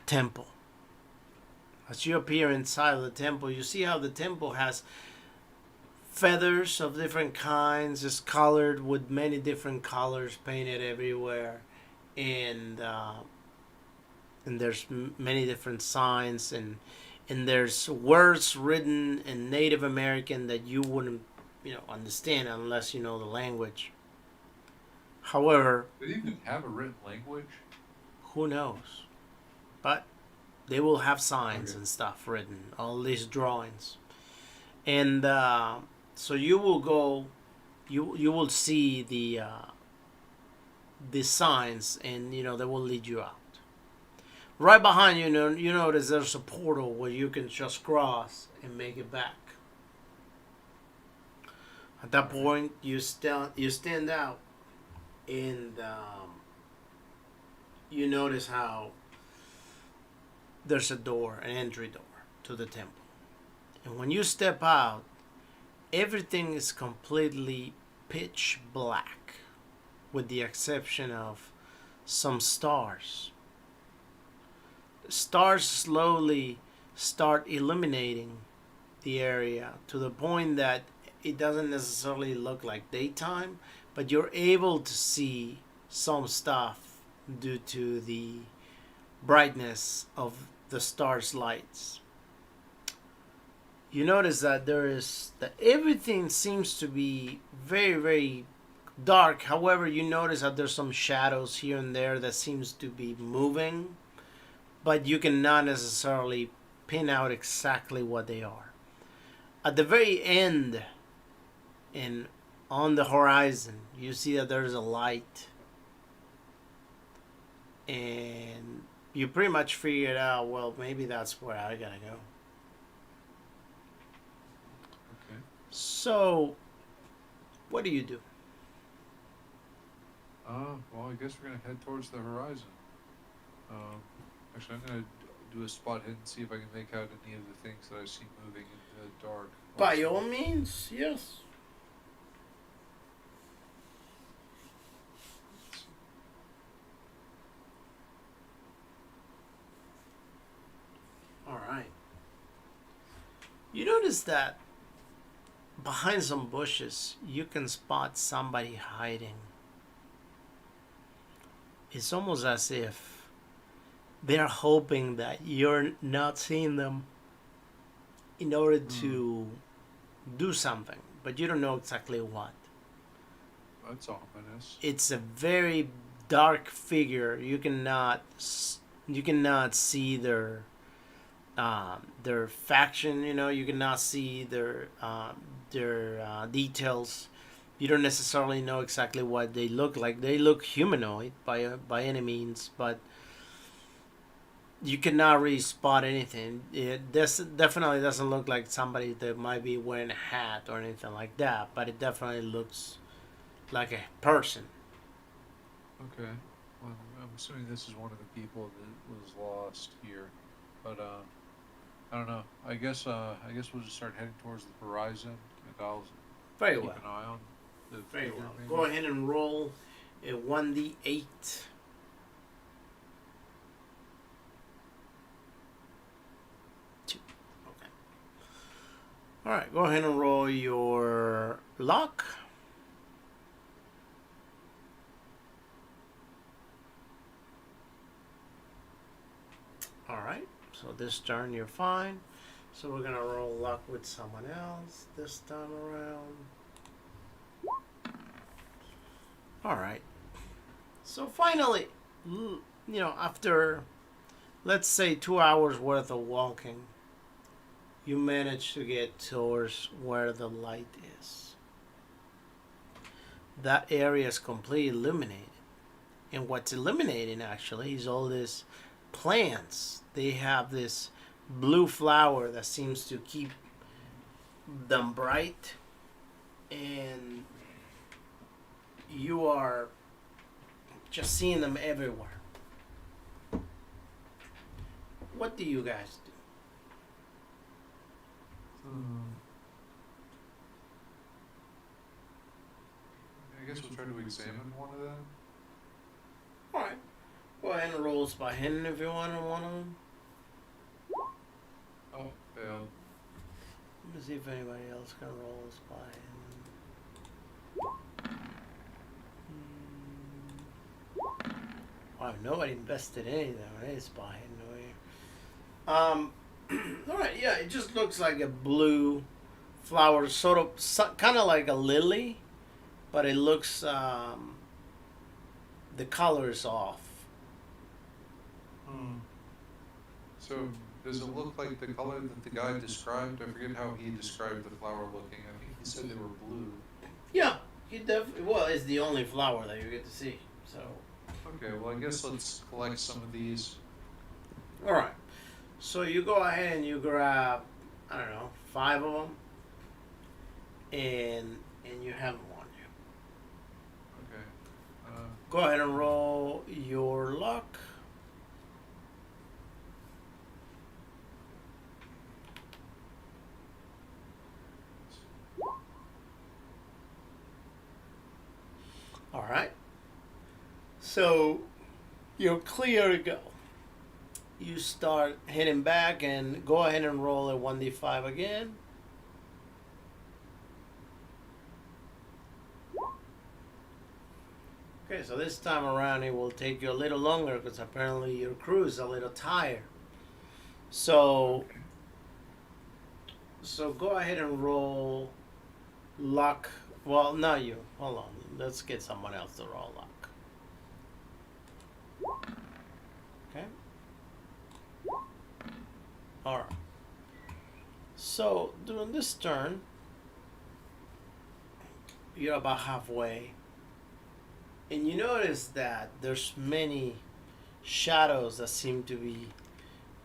temple. As you appear inside of the temple, you see how the temple has feathers of different kinds, is colored with many different colors painted everywhere, and there's many different signs, and there's words written in Native American that you wouldn't understand unless you know the language. However, do they even have a written language? Who knows? But they will have signs and stuff written, all these drawings, and so you will go, you will see the signs, and they will lead you out. Right behind you, you notice there's a portal where you can just cross and make it back. At that point, you stand out, and you notice how there's a door, an entry door to the temple. And when you step out, everything is completely pitch black, with the exception of some stars. The stars slowly start illuminating the area to the point that it doesn't necessarily look like daytime, but you're able to see some stuff due to the brightness of the stars' lights. You notice that everything seems to be very, very dark. However, you notice that there's some shadows here and there that seems to be moving, but you cannot necessarily pin out exactly what they are. At the very end, and on the horizon, you see that there's a light, and you pretty much figured out, well, maybe that's where I gotta go. Okay. So, what do you do? Well, I guess we're gonna head towards the horizon. Actually, I'm gonna do a spot hit and see if I can make out any of the things that I see moving in the dark. By all means, yes. All right. You notice that behind some bushes, you can spot somebody hiding. It's almost as if they're hoping that you're not seeing them in order to do something, but you don't know exactly what. That's ominous. It's a very dark figure. You cannot see their faction. You cannot see their details. You don't necessarily know exactly what they look like. They look humanoid by any means, but you cannot really spot anything. It definitely doesn't look like somebody that might be wearing a hat or anything like that, but it definitely looks like a person. Okay. Well, I'm assuming this is one of the people that was lost here, but I don't know. I guess we'll just start heading towards the horizon, and I'll Very keep well. an eye on the Very figure, well. maybe. Go ahead and roll a 1d8. 2. Okay. All right. Go ahead and roll your luck. All right. So this turn you're fine. So we're gonna roll luck with someone else this time around. All right. So finally, after, let's say, 2 hours worth of walking, you manage to get towards where the light is. That area is completely illuminated. And what's illuminating actually is all these plants. They have this blue flower that seems to keep them bright, and you are just seeing them everywhere. What do you guys do? I guess we'll try to examine one of them. Alright. Go ahead and roll by hand if you want on one of them. Oh, failed. Let me see if anybody else can roll by hand. Wow, nobody invested anything on this by hand. Alright, yeah, it just looks like a blue flower, sort of, kind of like a lily, but it looks, the color is off. So, does it look like the color that the guy described? I forget how he described the flower looking. I think he said they were blue. Yeah, well, it's the only flower that you get to see, so. Okay, well, I guess let's collect some of these. All right. So you go ahead and you grab, I don't know, 5 of them, and you have them on you. Okay. Go ahead and roll your luck. All right. So you're clear to go. You start hitting back and go ahead and roll a 1d5 again. Okay, so this time around it will take you a little longer because apparently your crew is a little tired. So, Okay. so go ahead and roll luck. Well, not you. Hold on. Let's get someone else to roll luck. Okay. All right. So during this turn, you're about halfway, and you notice that there's many shadows that seem to be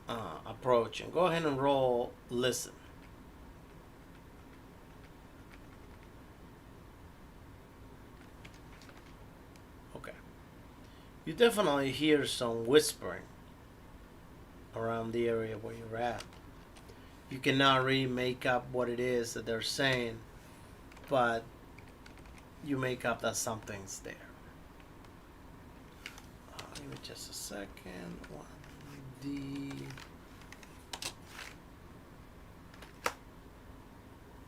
approaching. Go ahead and roll listen. Okay. You definitely hear some whispering around the area where you're at. You cannot really make up what it is that they're saying, but you make up that something's there. Give me just a second. 1D.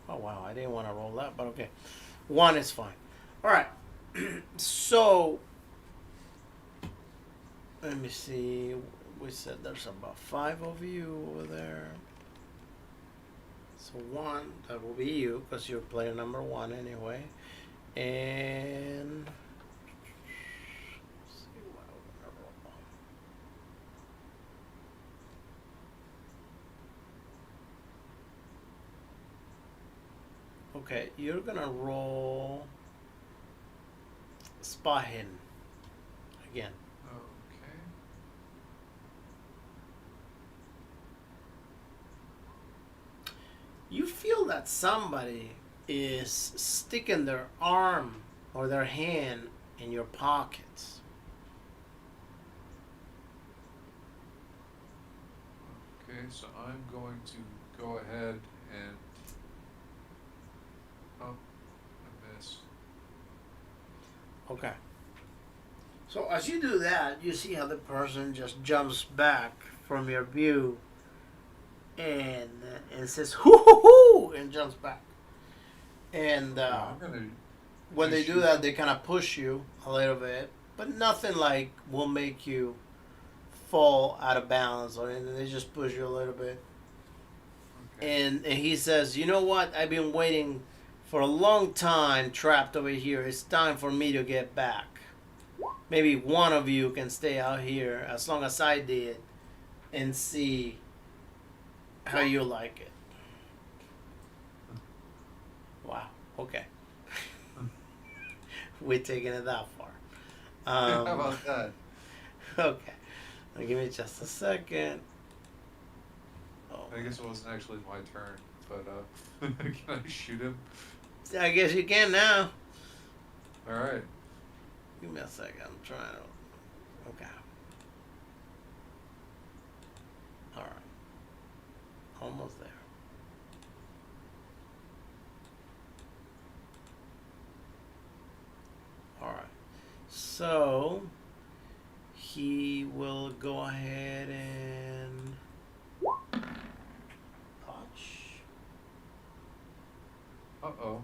Oh wow, I didn't want to roll that, but okay. 1 is fine. All right. So let me see. We said there's about 5 of you over there. So 1, that will be you because you're player number 1 anyway. And let's see what I'm gonna roll. Okay, you're gonna roll spot hidden again. Okay. You feel that somebody is sticking their arm or their hand in your pockets. Okay, so I'm going to go ahead and I miss. Okay. So as you do that, you see how the person just jumps back from your view and says "hoo hoo hoo" and jumps back. And I'm gonna when they just do shoot that, him. they kind of push you a little bit, but nothing like will make you fall out of balance or anything. They just push you a little bit. Okay. And he says, "You know what? I've been waiting for a long time trapped over here. It's time for me to get back. Maybe one of you can stay out here as long as I did and see how you like it." Wow. Okay. We're taking it that far. How about that? Okay. Now give me just a second. Oh, I guess it wasn't actually my turn, but can I shoot him? I guess you can now. All right. Give me a second. I'm trying to. Okay. All right. Almost there. All right. So he will go ahead and touch. Uh-oh.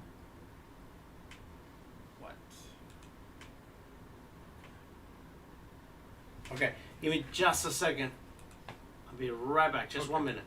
What? Okay. Give me just a second. I'll be right back. Just Okay. 1 minute.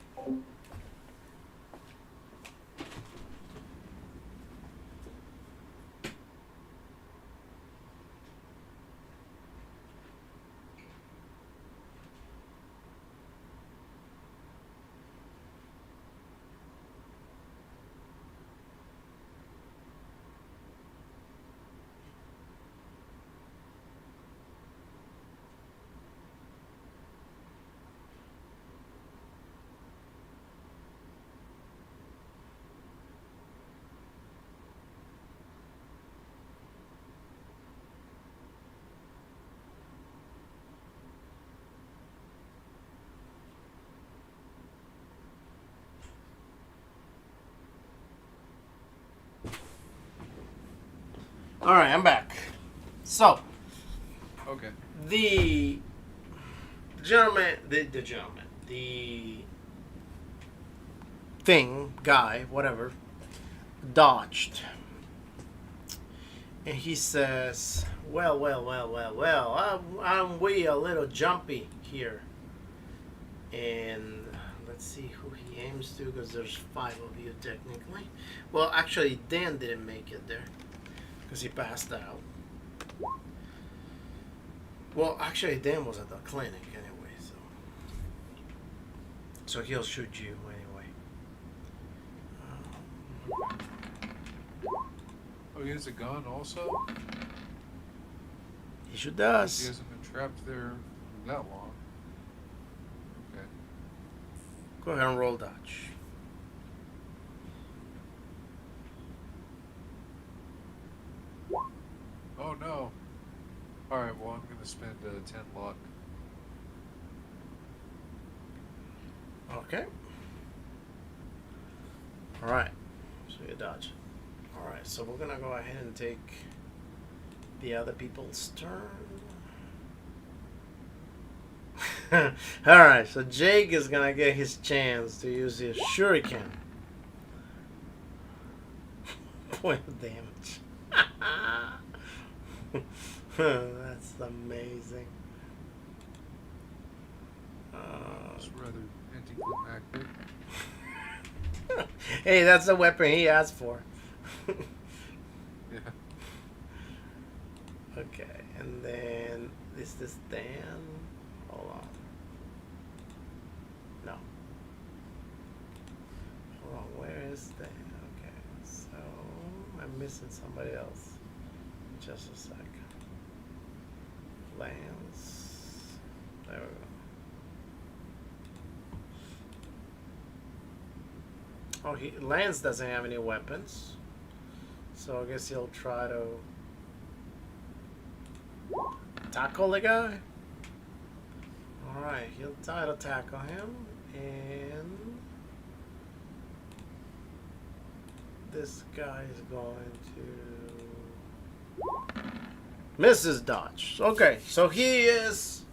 All right, I'm back. So Okay. the gentleman, the thing, guy, whatever, dodged. And he says, well, I'm way a little jumpy here. And let's see who he aims to, because there's 5 of you technically. Well, actually, Dan didn't make it there, because he passed out. Well, actually, Dan was at the clinic anyway, so he'll shoot you anyway. Oh, he has a gun also? He sure He does. hasn't been trapped there that long. Okay. Go ahead and roll dodge. Oh no. Alright, well, I'm gonna spend 10 luck. Okay. Alright. So you dodge. Alright, so we're gonna go ahead and take the other people's turn. Alright, so Jake is gonna get his chance to use his shuriken. Point of damage. That's amazing. It's rather anticlimactic. Hey, that's the weapon he asked for. Yeah. Okay, and then is this Dan? Hold on. No. Hold on, where is Dan? Okay, so I'm missing somebody else. Just a sec. Lance. There we go. Oh, Lance doesn't have any weapons, so I guess he'll try to tackle the guy. All right, he'll try to tackle him, and this guy is going to miss his dodge. Okay, so he is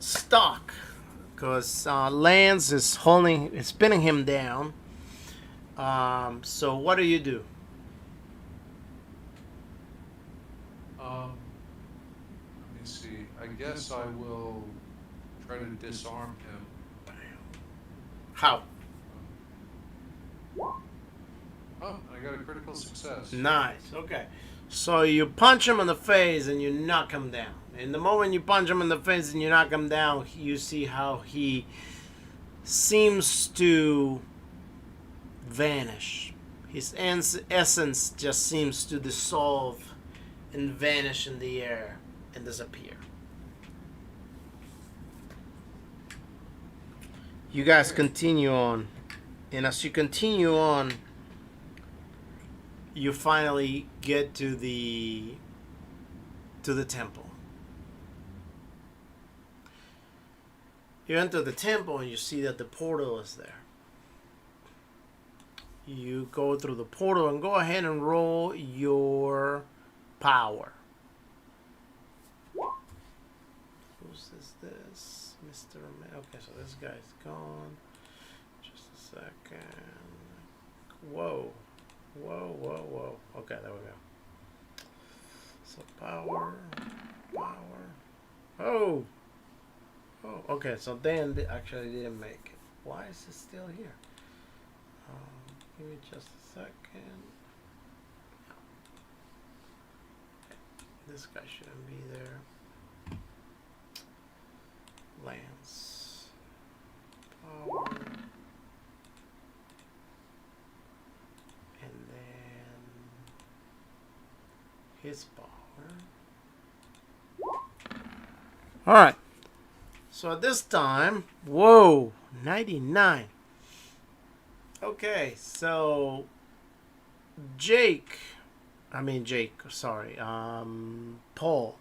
stuck because Lance is spinning him down. So what do you do? Let me see. I guess I will try to disarm him. How? Oh, I got a critical success. Nice. Okay. So you punch him in the face and you knock him down. And the moment you punch him in the face and you knock him down, you see how he seems to vanish. His essence just seems to dissolve and vanish in the air and disappear. You guys continue on. And as you continue on, you finally get to the temple. You enter the temple and you see that the portal is there. You go through the portal and go ahead and roll your power. Who's this? Mr. Okay, so this guy's gone. Just a second. Whoa. Okay, there we go. So power. Oh, okay, so Dan actually didn't make it. Why is it still here? Give me just a second. This guy shouldn't be there. Lance. Power. And then his power. Alright. So at this time, whoa, 99. Okay, so Paul,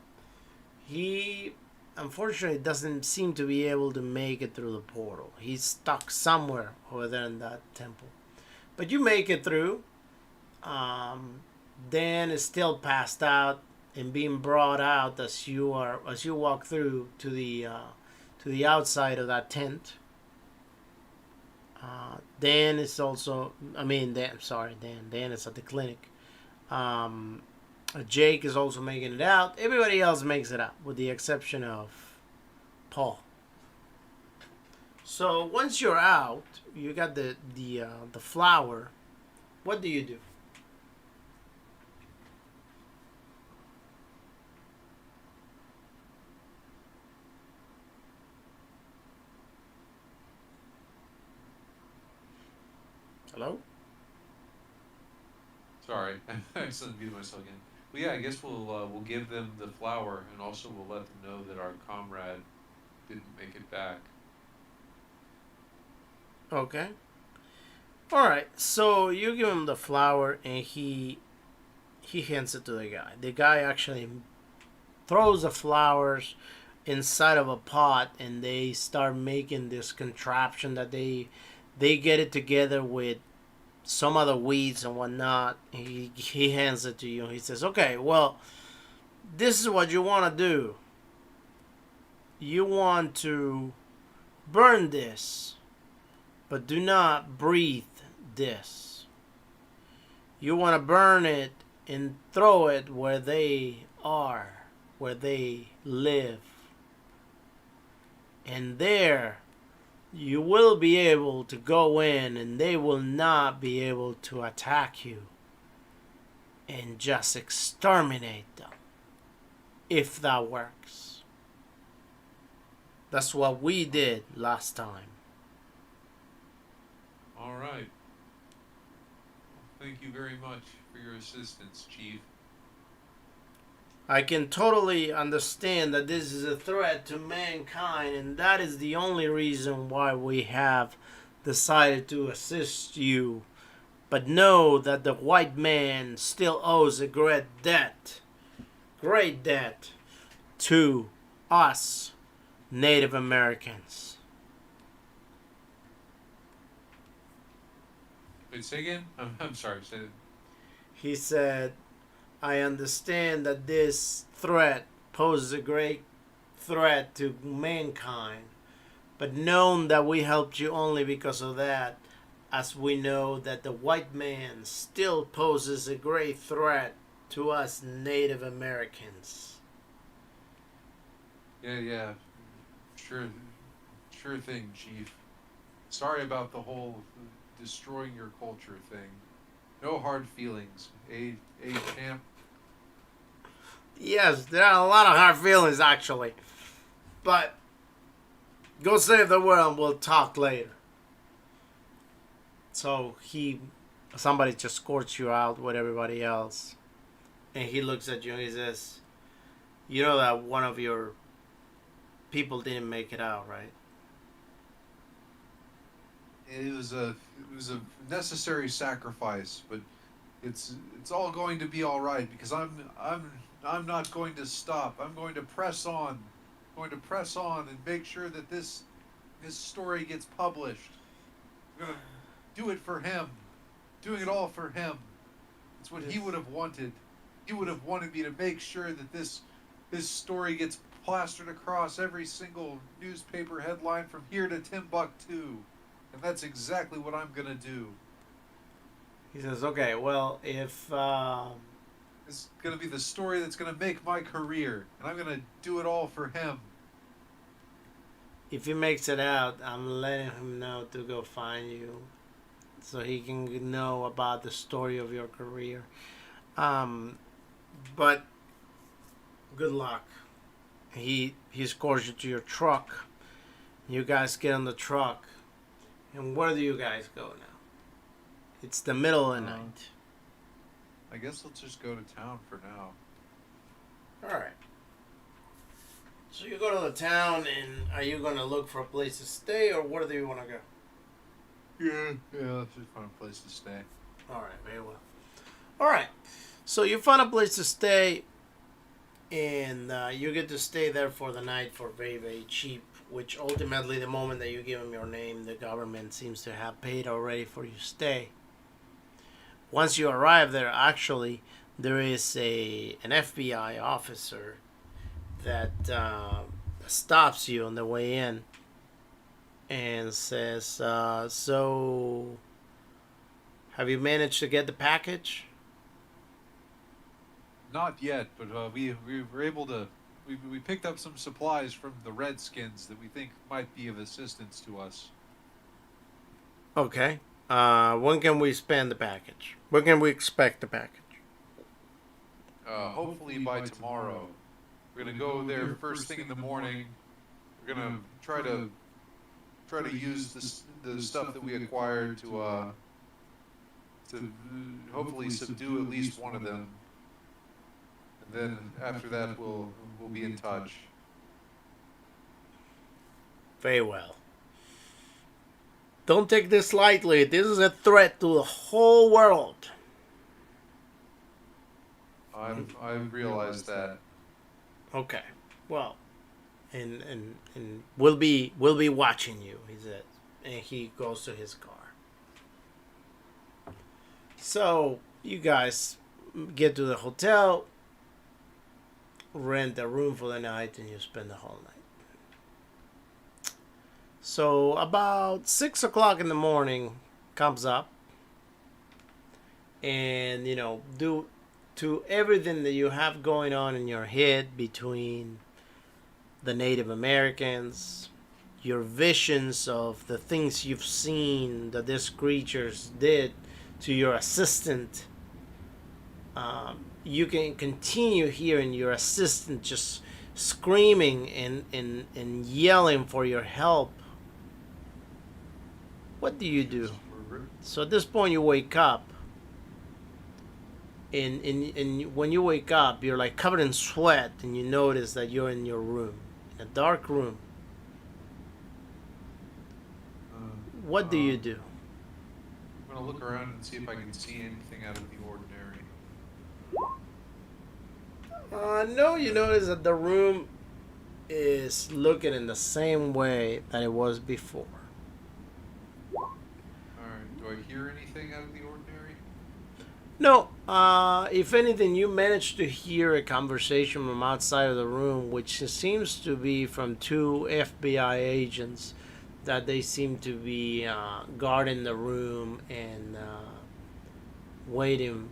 he unfortunately doesn't seem to be able to make it through the portal. He's stuck somewhere over there in that temple. But you make it through, Dan is still passed out and being brought out as you walk through to the outside of that tent. Dan is also, Dan is at the clinic. Jake is also making it out. Everybody else makes it out, with the exception of Paul. So once you're out, you got the flower. What do you do? Hello? Sorry, I accidentally muted myself again. Well, yeah, I guess we'll give them the flower, and also we'll let them know that our comrade didn't make it back. Okay. All right. So you give him the flower, and he hands it to the guy. The guy actually throws the flowers inside of a pot, and they start making this contraption that they get it together with some other weeds and whatnot. He hands it to you. He says, "Okay, well, this is what you want to do. You want to burn this, but do not breathe this. You want to burn it and throw it where they are, where they live. And there you will be able to go in, and they will not be able to attack you, and just exterminate them, if that works. That's what we did last time." All right. Thank you very much for your assistance, Chief. I can totally understand that this is a threat to mankind, and that is the only reason why we have decided to assist you. But know that the white man still owes a great debt to us Native Americans. Wait, say again? I'm sorry. Say it. He said, "I understand that this threat poses a great threat to mankind, but know that we helped you only because of that, as we know that the white man still poses a great threat to us Native Americans." Yeah. Sure thing, Chief. Sorry about the whole destroying your culture thing. No hard feelings. Champ? Yes, there are a lot of hard feelings, actually. But go save the world and we'll talk later. So somebody just escorts you out with everybody else. And he looks at you and he says, "You know that one of your people didn't make it out, right?" It was a necessary sacrifice, but it's all going to be all right, because I'm not going to stop. I'm going to press on. I'm going to press on and make sure that this story gets published. I'm going to do it for him. Doing it all for him. It's what he would have wanted. He would have wanted me to make sure that this story gets plastered across every single newspaper headline from here to Timbuktu. And that's exactly what I'm going to do. He says, "Okay, well, if It's going to be the story that's going to make my career, and I'm going to do it all for him." he makes it out, I'm letting him know to go find you, so he can know about the story of your career. But good luck." He escorts you to your truck. You guys get on the truck. And where do you guys go now? It's the middle of the night. I guess let's just go to town for now. Alright. So you go to the town, and are you going to look for a place to stay, or where do you want to go? Yeah, let's just find a place to stay. Alright, very well. Alright. So you find a place to stay, and you get to stay there for the night for very, very cheap, which ultimately, the moment that you give them your name, the government seems to have paid already for your stay. Once you arrive there, actually, there is an FBI officer that stops you on the way in and says, "So, have you managed to get the package?" Not yet, but we were able to. We picked up some supplies from the Redskins that we think might be of assistance to us. Okay. When can we spend the package? When can we expect the package? Hopefully by tomorrow. We're gonna go there first thing in the morning. We're gonna try to use the stuff that we acquired to hopefully subdue at least one of them. And then after that, we'll be in touch. Very well. Don't take this lightly. This is a threat to the whole world. I've realized that. Okay. Well, and we'll be watching you, he said. And he goes to his car. So you guys get to the hotel, rent a room for the night, and you spend the whole night. So about 6 o'clock in the morning comes up, and due to everything that you have going on in your head between the Native Americans, your visions of the things you've seen that these creatures did to your assistant, you can continue hearing your assistant just screaming and yelling for your help. What do you do? So at this point you wake up, and when you wake up, you're like covered in sweat, and you notice that you're in your room, in a dark room. What do you do? I'm gonna look around and see if I can see anything out of the ordinary. No, you notice that the room is looking in the same way that it was before. Alright, do I hear anything out of the ordinary? No, if anything, you managed to hear a conversation from outside of the room, which seems to be from two FBI agents, that they seem to be guarding the room and waiting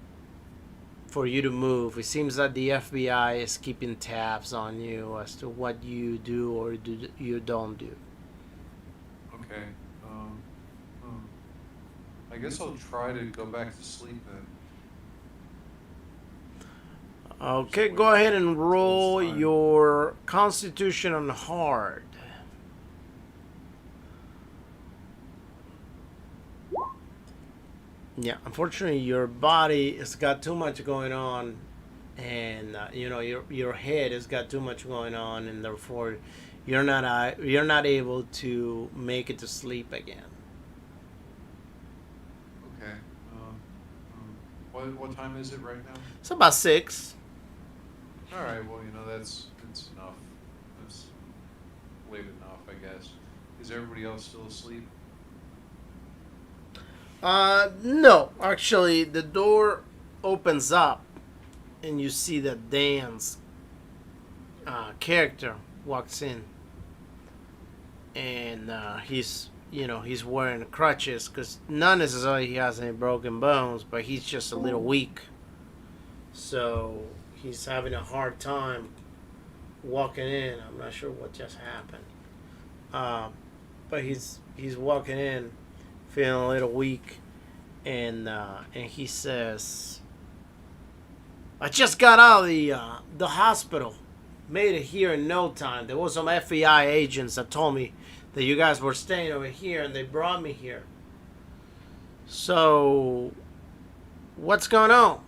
for you to move. It seems that the FBI is keeping tabs on you as to what you do or you don't do. Okay. I guess I'll try to go back to sleep then. Okay, go ahead and roll your Constitution on hard. Yeah, unfortunately, your body has got too much going on, and your head has got too much going on, and therefore, you're not able to make it to sleep again. Okay. What time is it right now? It's about 6. All right. Well, that's enough. That's late enough, I guess. Is everybody else still asleep? No, actually, the door opens up, and you see that Dan's character walks in, and he's wearing crutches because not necessarily he has any broken bones, but he's just a little weak, so he's having a hard time walking in. I'm not sure what just happened, but he's walking in, feeling a little weak, and he says, "I just got out of the hospital. Made it here in no time. There was some FBI agents that told me that you guys were staying over here, and they brought me here. So, what's going on?"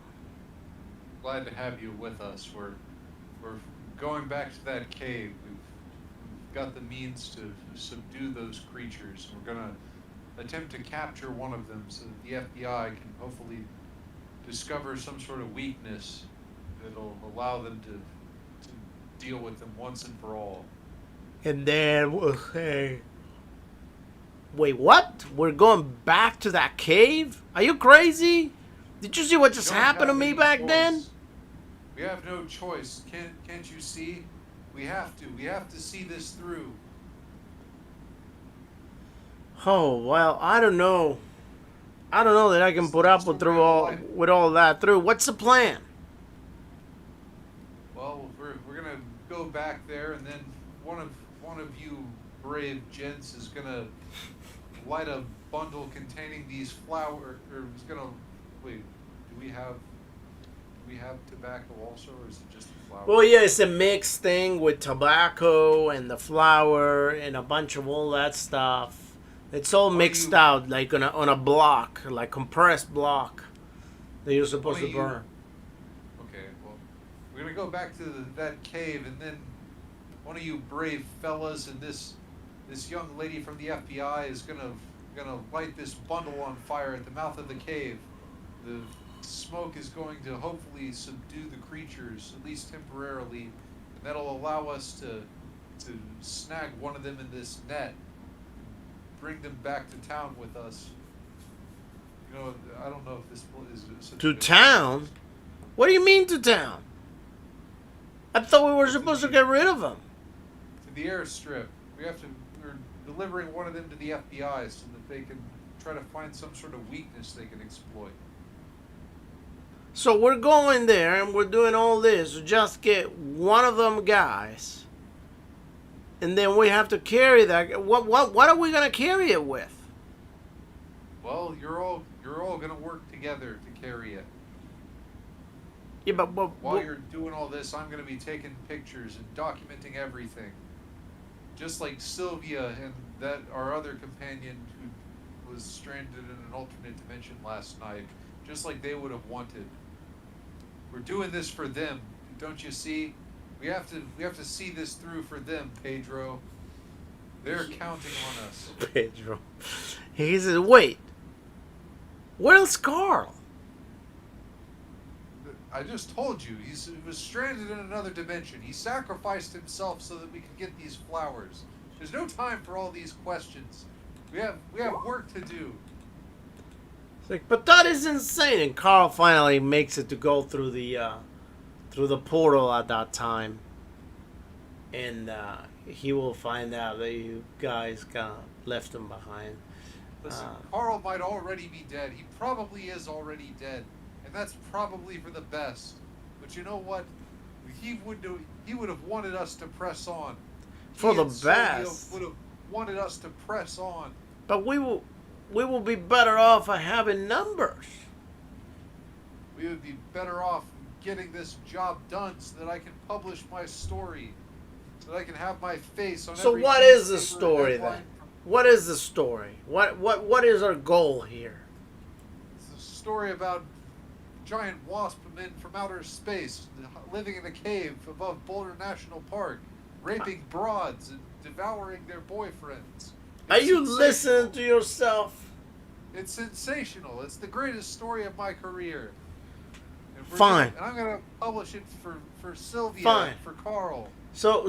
Glad to have you with us. We're going back to that cave. We've got the means to subdue those creatures. We're gonna attempt to capture one of them so that the FBI can hopefully discover some sort of weakness that'll allow them to deal with them once and for all. And then we'll say, "Wait, what? We're going back to that cave? Are you crazy? Did you see what We just don't happened to have me any back then? choice. We have no choice. Can't you see? We have to. We have to see this through. Oh well, I don't know. I don't know that I can This put is up the with story of a life. all that through. What's the plan? Well, we're gonna go back there, and then one of you brave gents is gonna light a bundle containing these flower, or is gonna wait. Do we have tobacco also, or is it just the flower? Well, yeah, it's a mixed thing with tobacco and the flour and a bunch of all that stuff. It's all Why mixed you- out like on a block, like compressed block that you're supposed Why to you- burn. Okay, well, we're gonna go back to that cave, and then one of you brave fellas and this young lady from the FBI is gonna light this bundle on fire at the mouth of the cave. The smoke is going to hopefully subdue the creatures, at least temporarily, and that'll allow us to snag one of them in this net, bring them back to town with us. You know, I don't know if this is such a To good- town? What do you mean to town? I thought we were supposed to get rid of them. To the airstrip. We're delivering one of them to the FBI so that they can try to find some sort of weakness they can exploit. So we're going there and we're doing all this to just get one of them guys. And then we have to carry that. What are we going to carry it with? Well, you're all gonna work together to carry it. Yeah, but While you're doing all this, I'm gonna be taking pictures and documenting everything. Just like Sylvia and that our other companion who was stranded in an alternate dimension last night, just like they would have wanted. We're doing this for them, don't you see? We have to see this through for them, Pedro. They're counting on us. Pedro. He says, wait. Where's Carl? I just told you, he was stranded in another dimension. He sacrificed himself so that we could get these flowers. There's no time for all these questions. We have work to do. It's like, but that is insane. And Carl finally makes it to go through the portal at that time. And he will find out that you guys kind of left him behind. Listen, Carl might already be dead. He probably is already dead. And that's probably for the best. But you know what? He would have wanted us to press on. For He the and Sylvia best. would have wanted us to press on. But we will be better off for having numbers. We would be better off getting this job done so that I can publish my story. So that I can have my face on So every what is the newspaper story headline. then? What is the story? What is our goal here? It's a story about giant wasp men from outer space living in a cave above Boulder National Park, raping broads and devouring their boyfriends. Are It's you sensational. listening to yourself? It's sensational. It's the greatest story of my career. And Fine. And I'm gonna publish it for Sylvia, Fine. and for Carl. So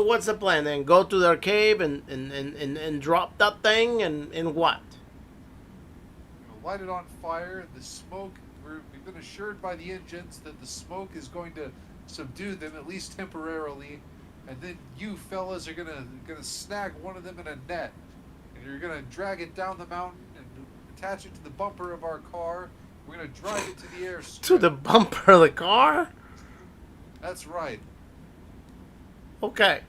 what's the plan then? Go to their cave and drop that thing and what? Light it on fire. The smoke. We've been assured by the engines that the smoke is going to subdue them at least temporarily, and then you fellas are gonna snag one of them in a net, and you're gonna drag it down the mountain and attach it to the bumper of our car. We're gonna drive it to the airstrip. To the bumper of the car? That's right. Okay.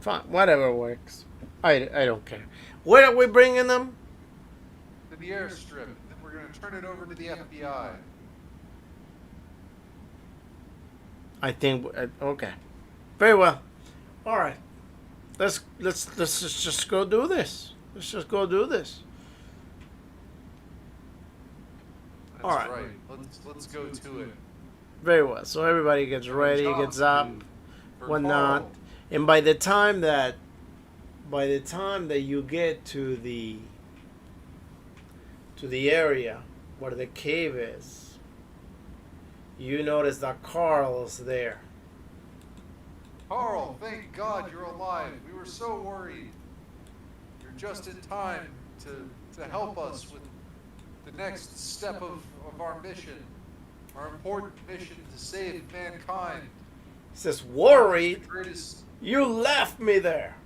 Fine. Whatever works. I don't care. Where are we bringing them? To the airstrip. And then we're gonna turn it over to the FBI. I think okay. Very well. All right. Let's just go do this. Let's just go do this. That's All right. Let's go to it. Very well. So everybody gets ready, Job gets to up, do for whatnot, Carl. and by the time that you get to the area where the cave is, you notice that Carl is there. Carl, thank God you're alive. We were so worried. You're just in time to help us with the next step of our mission, our important mission to save mankind. He says, Mark is the worried? greatest. You left me there.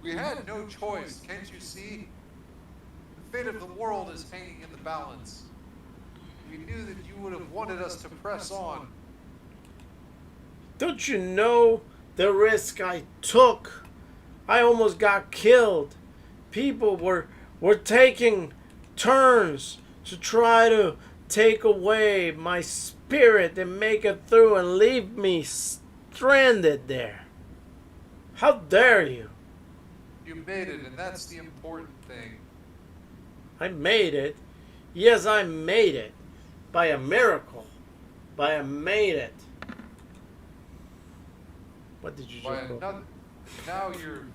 We had no choice, can't you see? The fate of the world is hanging in the balance. We knew that you would have wanted us to press on. Don't you know the risk I took? I almost got killed. People were taking turns to try to take away my spirit and make it through and leave me stranded there. How dare you? You made it, and that's the important thing. I made it. Yes, I made it. By a miracle. But I made it. What did you By just another, now you're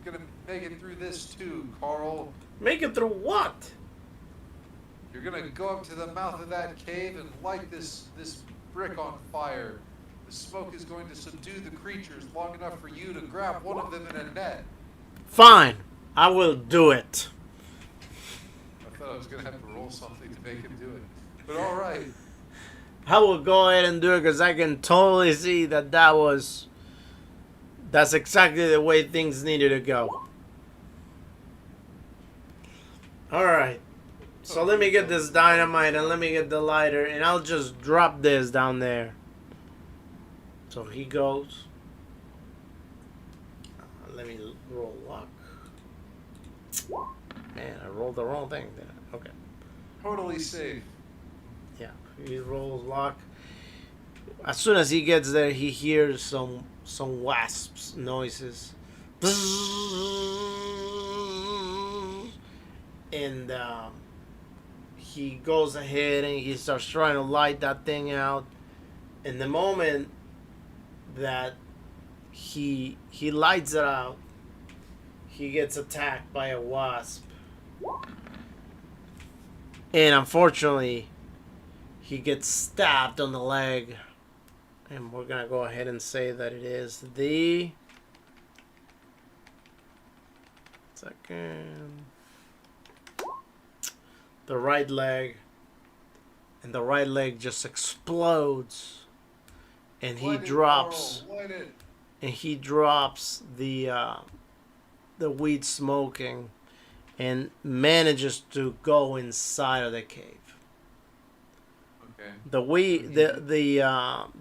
gonna make it through this too, Carl. Make it through what? You're gonna go up to the mouth of that cave and light this brick on fire. The smoke is going to subdue the creatures long enough for you to grab one of them in a net. Fine. I will do it. I thought I was gonna have to roll something to make him do it, but all right. I will go ahead and do it because I can totally see that's exactly the way things needed to go. Alright. So let me get this dynamite and let me get the lighter and I'll just drop this down there. So he goes. Let me roll luck. Man, I rolled the wrong thing there. Okay. Totally safe. Yeah, he rolls luck. As soon as he gets there, he hears some wasps noises, and he goes ahead and he starts trying to light that thing out. And the moment that he lights it out, he gets attacked by a wasp, and unfortunately, he gets stabbed on the leg. And we're going to go ahead and say that it is the... the right leg. And the right leg just explodes. And he drops... And he drops the weed smoking. And manages to go inside of the cave. The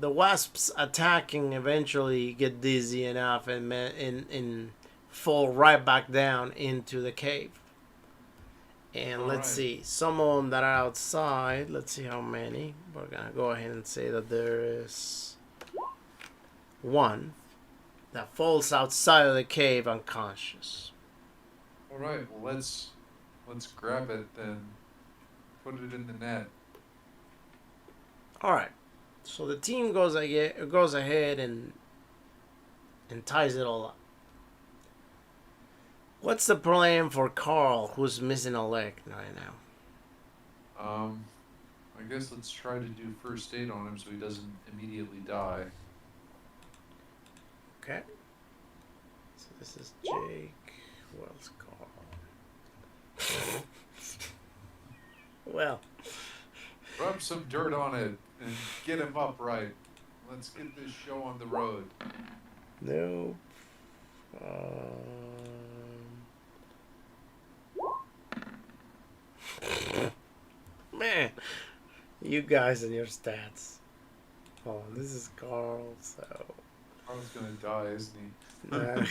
wasps attacking eventually get dizzy enough and fall right back down into the cave. And let's see, some of them that are outside. Let's see how many. We're gonna go ahead and say that there is one that falls outside of the cave unconscious. All right, well let's grab it then. Put it in the net. All right, so the team goes ahead and ties it all up. What's the plan for Carl, who's missing a leg right now? I guess let's try to do first aid on him so he doesn't immediately die. Okay. So this is Jake. Who else? Carl. Well. Rub some dirt on it and get him upright. Let's get this show on the road. No. Man, you guys and your stats. Oh, this is Carl, so... Carl's gonna die, isn't he? Nah.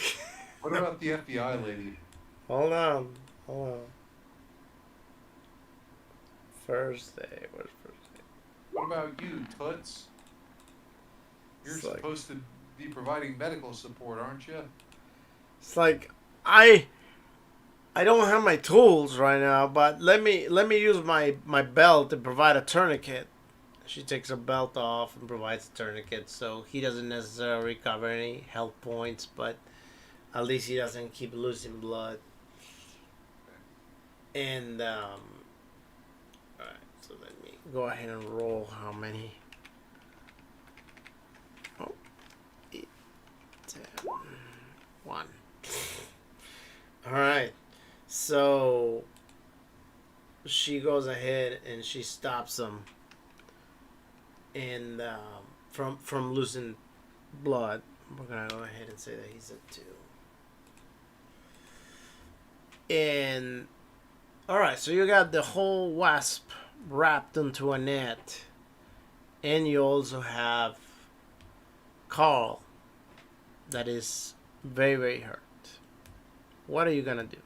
What about the FBI lady? Hold on. First day. Where's first day? What about you, Toots? You're It's like- supposed to be providing medical support, aren't you? It's like I don't have my tools right now, but let me use my belt to provide a tourniquet. She takes her belt off and provides a tourniquet, so he doesn't necessarily recover any health points, but at least he doesn't keep losing blood. And alright, so let me go ahead and roll how many. Oh, 8, 10, 1. Alright, so she goes ahead and she stops him, and from losing blood. We're gonna go ahead and say that he's a 2. And all right, so you got the whole wasp wrapped into a net, and you also have Carl that is very, very hurt. What are you gonna do?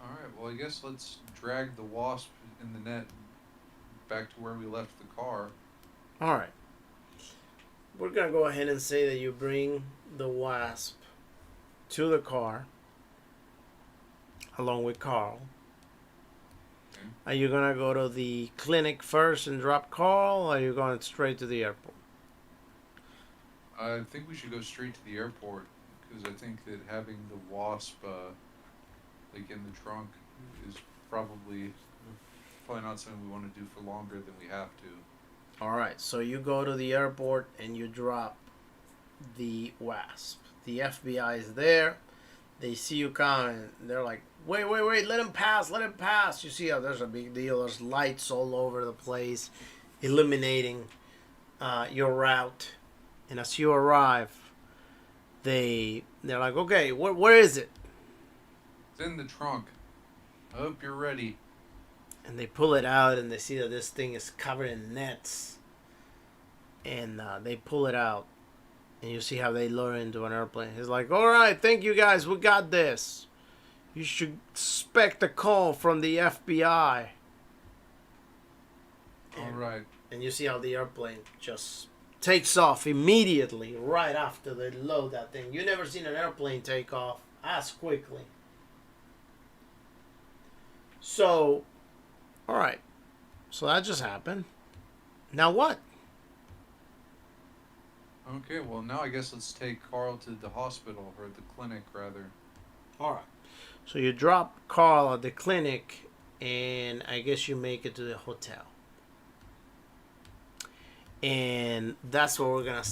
All right. Well, I guess let's drag the wasp in the net back to where we left the car. All right, we're gonna go ahead and say that you bring the wasp to the car along with Carl. Okay. Are you gonna go to the clinic first and drop Carl, or are you going straight to the airport? I think we should go straight to the airport because I think that having the wasp, like in the trunk, is probably not something we want to do for longer than we have to. All right, so you go to the airport and you drop the wasp. The FBI is there. They see you coming. They're like, wait, let him pass, let him pass. You see how there's a big deal. There's lights all over the place, illuminating your route. And as you arrive, they're like, okay, where is it? It's in the trunk. I hope you're ready. And they pull it out, and they see that this thing is covered in nets. And they pull it out, and you see how they lower into an airplane. He's like, all right, thank you guys, we got this. You should expect a call from the FBI. All right. And you see how the airplane just takes off immediately right after they load that thing. You never seen an airplane take off as quickly. So, all right. So that just happened. Now what? Okay, well, now I guess let's take Carl to the hospital, or the clinic, rather. All right. So you drop Carl at the clinic, and I guess you make it to the hotel. And that's where we're going to